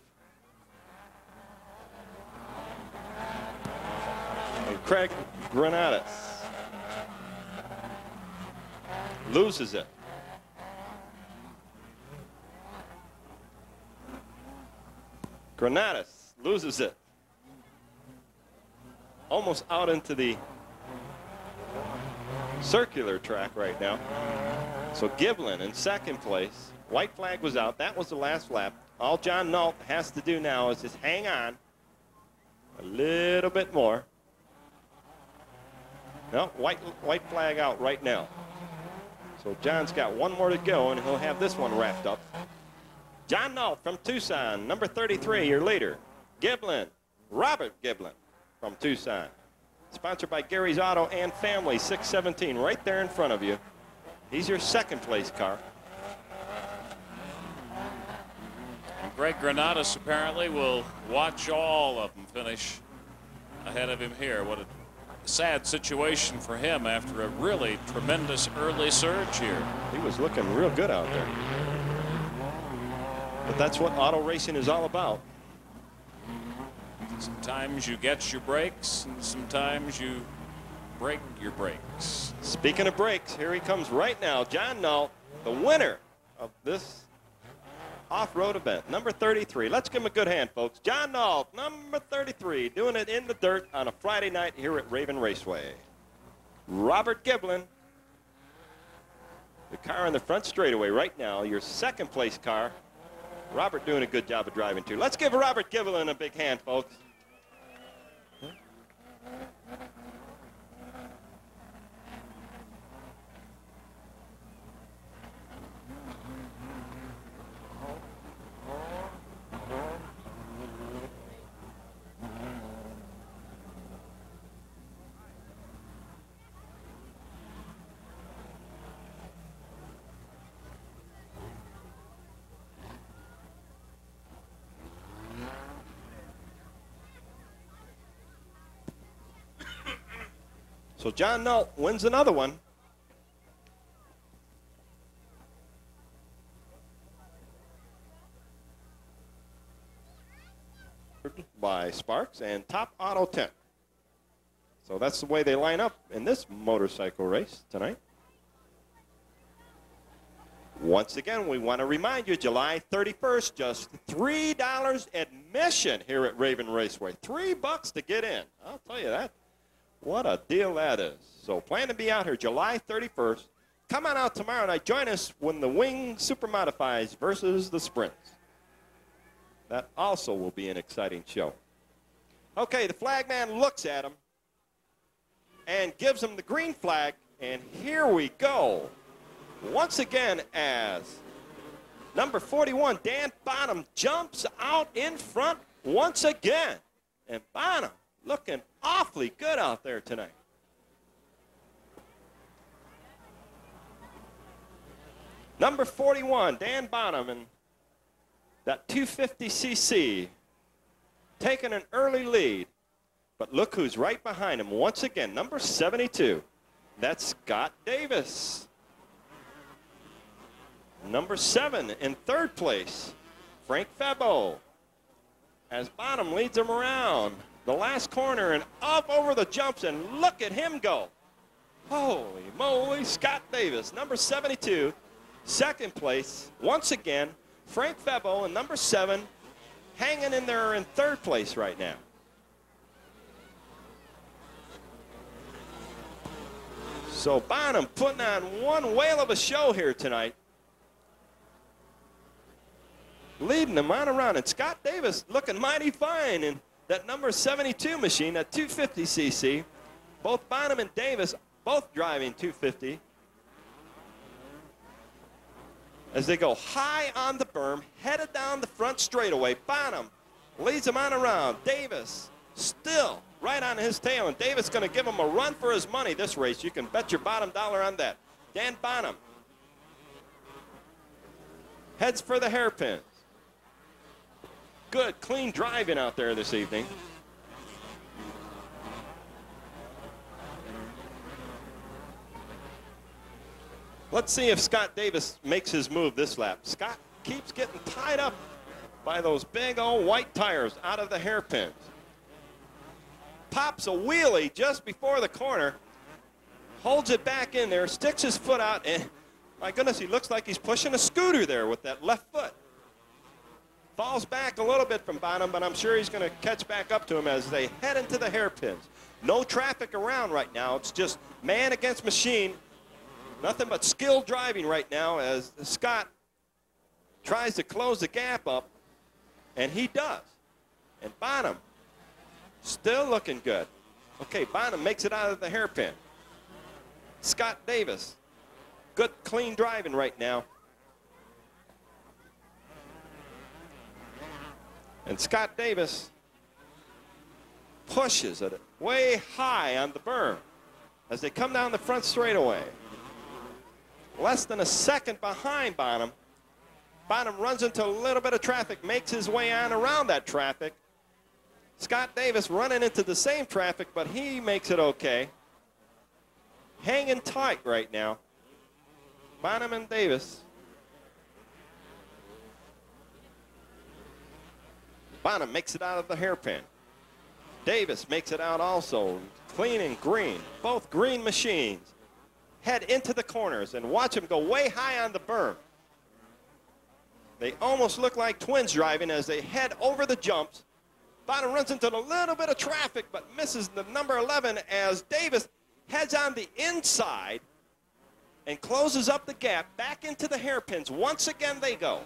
And Craig Granados loses it. Granados loses it. Almost out into the circular track right now. So Giblin in second place. White flag was out. That was the last lap. All John Nault has to do now is just hang on a little bit more. No, white flag out right now. So John's got one more to go, and he'll have this one wrapped up. John Nault from Tucson, number 33, your leader. Giblin, Robert Giblin from Tucson. Sponsored by Gary's Auto and Family, 617, right there in front of you. He's your second place car. And Greg Granados apparently will watch all of them finish ahead of him here. What a sad situation for him after a really tremendous early surge here. He was looking real good out there. But that's what auto racing is all about. Sometimes you get your brakes, and sometimes you break your brakes. Speaking of brakes, here he comes right now. John Nault, the winner of this off-road event, number 33. Let's give him a good hand, folks. John Nault, number 33, doing it in the dirt on a Friday night here at Raven Raceway. Robert Giblin, the car in the front straightaway right now, your second place car. Robert doing a good job of driving, too. Let's give Robert Giblin a big hand, folks. So John Nault wins another one. By Sparks and Top Auto 10. So that's the way they line up in this motorcycle race tonight. Once again, we want to remind you, July 31st, just $3 admission here at Raven Raceway. $3 to get in. I'll tell you that. What a deal that is. So plan to be out here July 31st. Come on out tomorrow night. Join us when the Wing Super Modifies versus the Sprints. That also will be an exciting show. Okay, the flag man looks at him and gives him the green flag. And here we go. Once again, as number 41, Dan Bonham, jumps out in front once again. And Bonham looking awfully good out there tonight. Number 41, Dan Bonham, and that 250cc taking an early lead. But look who's right behind him once again, number 72. That's Scott Davis. Number 7 in third place, Frank Febo. As Bonham leads him around the last corner and up over the jumps, and look at him go. Holy moly, Scott Davis, number 72, second place. Once again, Frank Febo and number 7 hanging in there in third place right now. So Bonham putting on one whale of a show here tonight. Leading them on around, and Scott Davis looking mighty fine in that number 72 machine, that 250cc. Both Bonham and Davis both driving 250. As they go high on the berm, headed down the front straightaway. Bonham leads him on around. Davis still right on his tail, and Davis going to give him a run for his money this race. You can bet your bottom dollar on that. Dan Bonham heads for the hairpins. Good, clean driving out there this evening. Let's see if Scott Davis makes his move this lap. Scott keeps getting tied up by those big old white tires out of the hairpins. Pops a wheelie just before the corner, holds it back in there, sticks his foot out, and my goodness, he looks like he's pushing a scooter there with that left foot. Falls back a little bit from Bonham, but I'm sure he's going to catch back up to him as they head into the hairpins. No traffic around right now. It's just man against machine. Nothing but skill driving right now as Scott tries to close the gap up, and he does. And Bonham still looking good. Okay, Bonham makes it out of the hairpin. Scott Davis, good clean driving right now. And Scott Davis pushes it way high on the berm as they come down the front straightaway. Less than a second behind Bonham. Bonham runs into a little bit of traffic, makes his way on around that traffic. Scott Davis running into the same traffic, but he makes it okay. Hanging tight right now. Bonham and Davis. Bonham makes it out of the hairpin. Davis makes it out also. Clean and green. Both green machines. Head into the corners and watch them go way high on the berm. They almost look like twins driving as they head over the jumps. Bonham runs into a little bit of traffic but misses the number 11 as Davis heads on the inside and closes up the gap back into the hairpins. Once again they go.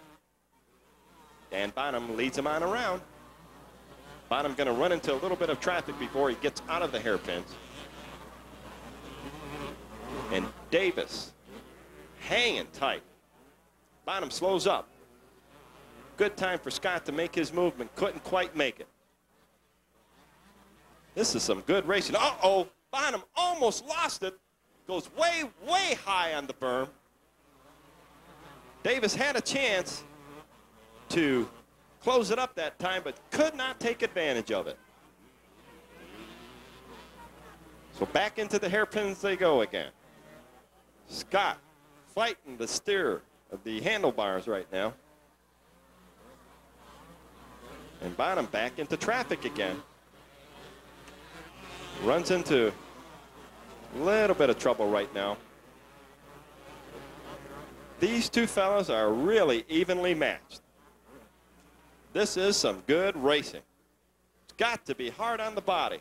Dan Bonham leads him on around. Bonham going to run into a little bit of traffic before he gets out of the hairpins. And Davis hanging tight. Bonham slows up. Good time for Scott to make his movement. Couldn't quite make it. This is some good racing. Uh-oh, Bonham almost lost it. Goes way, way high on the berm. Davis had a chance to close it up that time, but could not take advantage of it. So back into the hairpins they go again. Scott fighting the steer of the handlebars right now. And Bonham back into traffic again. Runs into a little bit of trouble right now. These two fellas are really evenly matched. This is some good racing. It's got to be hard on the body.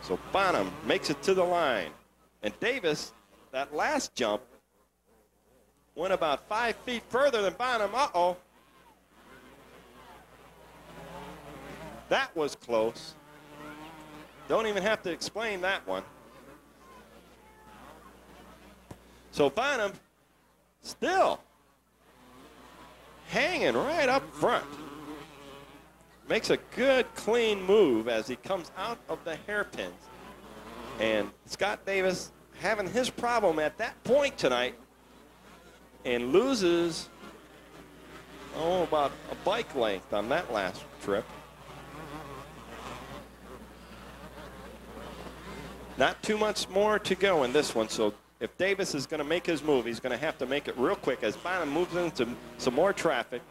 So Bonham makes it to the line. And Davis, that last jump, went about 5 feet further than Bonham. Uh-oh. That was close. Don't even have to explain that one. So Bonham still hanging right up front. Makes a good, clean move as he comes out of the hairpins. And Scott Davis having his problem at that point tonight and loses, about a bike length on that last trip. Not too much more to go in this one, so if Davis is going to make his move, he's going to have to make it real quick as Bonham moves into some more traffic.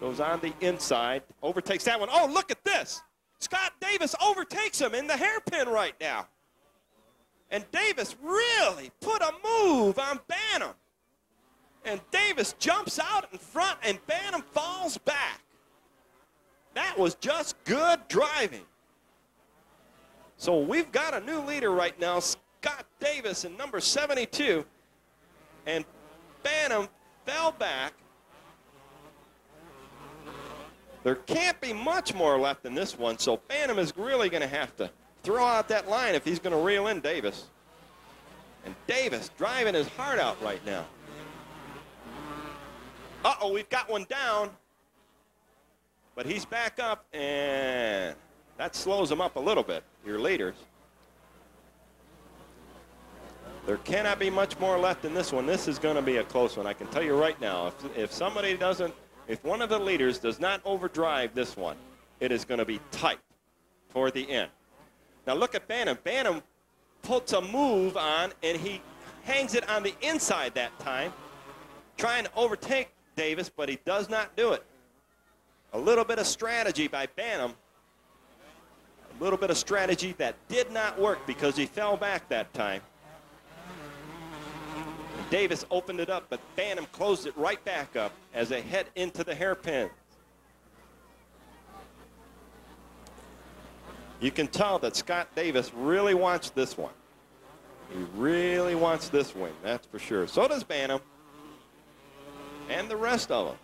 Goes on the inside, overtakes that one. Oh, look at this. Scott Davis overtakes him in the hairpin right now. And Davis really put a move on Bonham. And Davis jumps out in front, and Bonham falls back. That was just good driving. So we've got a new leader right now, Scott Davis in number 72. And Bonham fell back. There can't be much more left in this one, so Bonham is really going to have to throw out that line if he's going to reel in Davis. And Davis driving his heart out right now. Uh-oh, we've got one down. But he's back up, and that slows him up a little bit, your leaders. There cannot be much more left in this one. This is going to be a close one. I can tell you right now, if somebody doesn't, if one of the leaders does not overdrive this one, it is going to be tight toward the end. Now look at Bonham. Bonham puts a move on, and he hangs it on the inside that time, trying to overtake Davis, but he does not do it. A little bit of strategy by Bonham. A little bit of strategy that did not work because he fell back that time. Davis opened it up, but Banham closed it right back up as they head into the hairpin. You can tell that Scott Davis really wants this one. He really wants this win, that's for sure. So does Banham and the rest of them.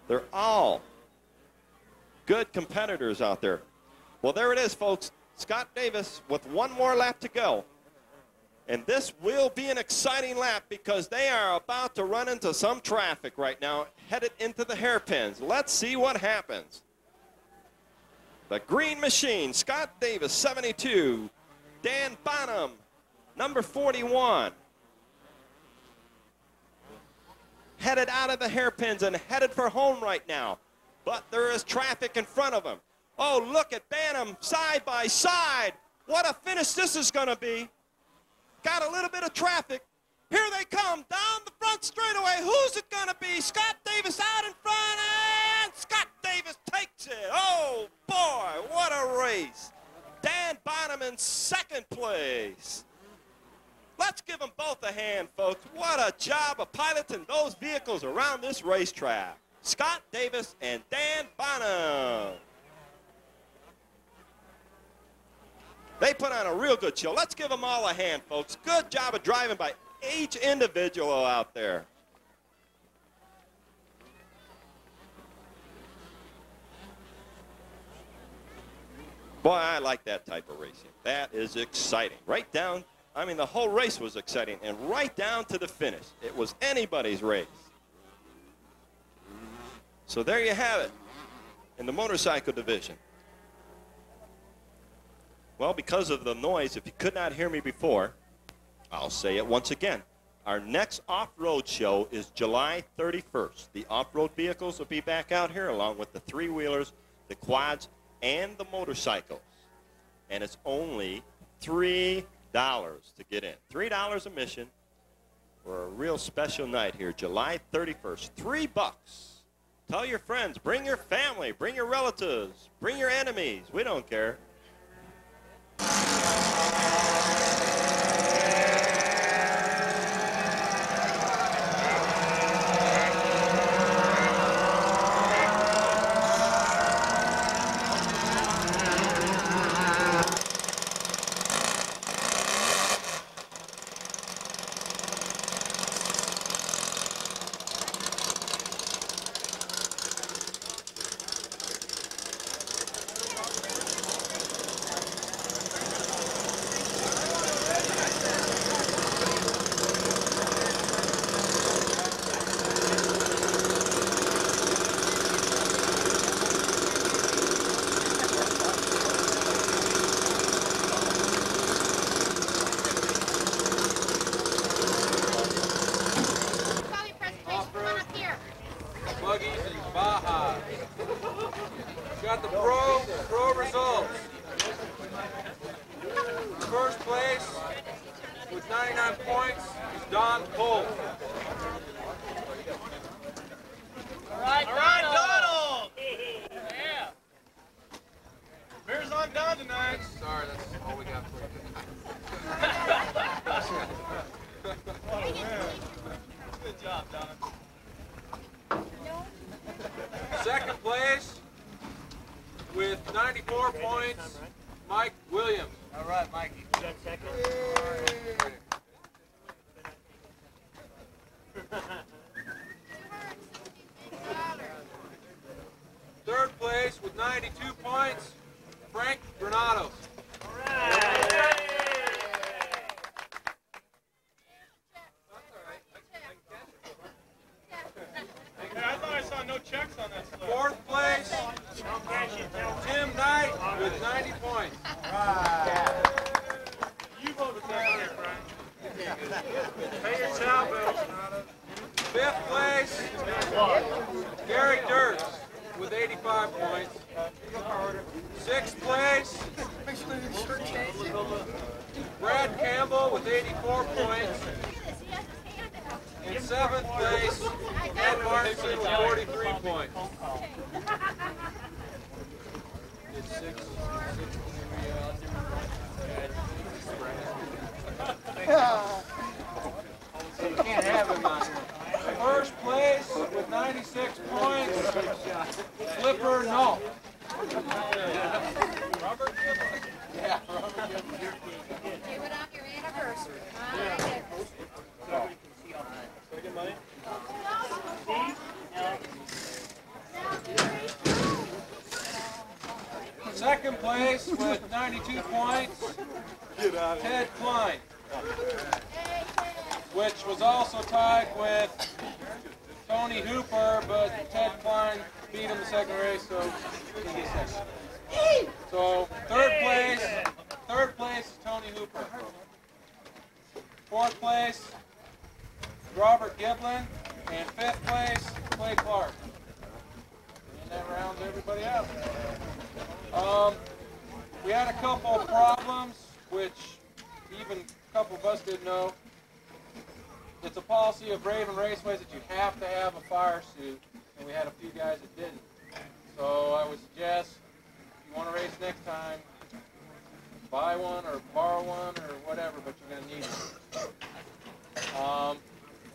They're all good competitors out there. Well, there it is, folks. Scott Davis with one more lap to go. And this will be an exciting lap because they are about to run into some traffic right now, headed into the hairpins. Let's see what happens. The green machine, Scott Davis, 72. Dan Bonham, number 41. Headed out of the hairpins and headed for home right now. But there is traffic in front of him. Oh, look at Banham side by side. What a finish this is going to be. Got a little bit of traffic. Here they come down the front straightaway. Who's it going to be? Scott Davis out in front, and Scott Davis takes it. Oh, boy, what a race. Dan Bonham in second place. Let's give them both a hand, folks. What a job of piloting those vehicles around this racetrack. Scott Davis and Dan Bonham. They put on a real good show. Let's give them all a hand, folks. Good job of driving by each individual out there. Boy, I like that type of racing. That is exciting. Right down, I mean, the whole race was exciting, and right down to the finish. It was anybody's race. So there you have it in the motorcycle division. Well, because of the noise, if you could not hear me before, I'll say it once again. Our next off-road show is July 31st. The off-road vehicles will be back out here along with the three-wheelers, the quads, and the motorcycles. And it's only $3 to get in. $3 admission for a real special night here, July 31st. $3. Tell your friends, bring your family, bring your relatives, bring your enemies. We don't care. Second place with 94 points, Mike Williams. All right, Mikey. You got second? Third place with 92 points, Frank Granados. All right. I thought I saw no checks on that slip. Fourth place, Tim Knight with 90 points. Right. You vote with that money, Frank. Pay your chow bills. Fifth place, Gary Dirks with 85 points. Sixth place, Brad Campbell with 84 points. In seventh place, Ed Martinson with 43 points. 36 points. Flipper Nole. Robert Gibson. Yeah, Robert Gibson. Do it on your anniversary. Second place with 92 points, Ted Klein, which was also tied with Tony Hooper, but Ted Klein beat him the second race, so he gets second. So third place is Tony Hooper. Fourth place, Robert Giblin, and fifth place, Clay Clark. And that rounds everybody out. We had a couple of problems, which even a couple of us didn't know. It's a policy of Raven Raceways that you have to have a fire suit, and we had a few guys that didn't. So I would suggest, if you want to race next time, buy one or borrow one or whatever, but you're going to need it.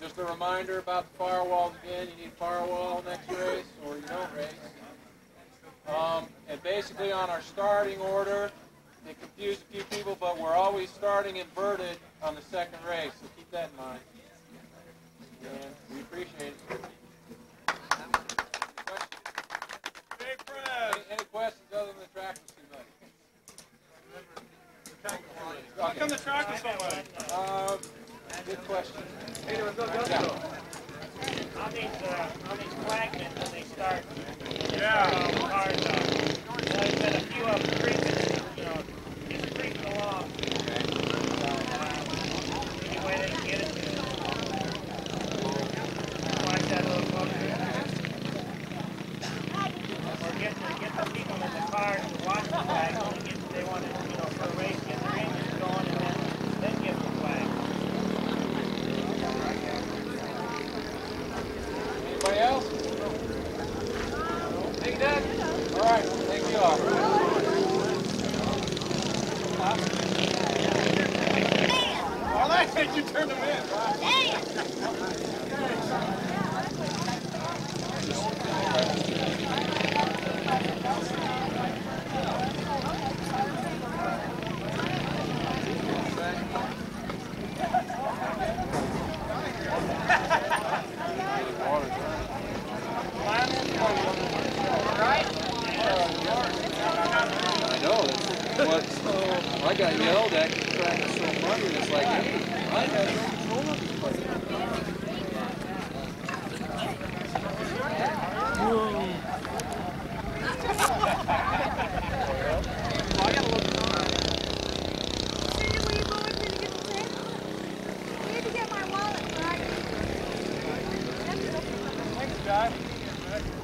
Just a reminder about the firewalls again. You need a firewall next race, or you don't race. And basically on our starting order, it confused a few people, but we're always starting inverted on the second race, so keep that in mind. And we appreciate it. Any questions other than the track was too much? How come the track was so much? Good question. On these flagmen when they start, Yeah. cars there's been a few of them creeping, just creeping along. Any way they can get it to watch that little motor. Or get the people in the cars to watch the flag when they want to, for a race, get their engines going and then give the flag. Anybody else? Take that? All right, thank you all. All I said, you turned them in. I know, that's what I got yelled at because the track is so funny. It's like, hey, I have no control of this place. Thanks, guy.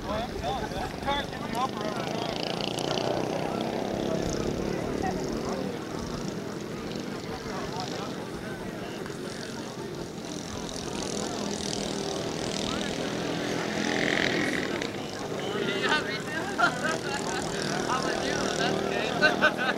Well, I'm telling you, that car's giving up every time. How about you? That's okay.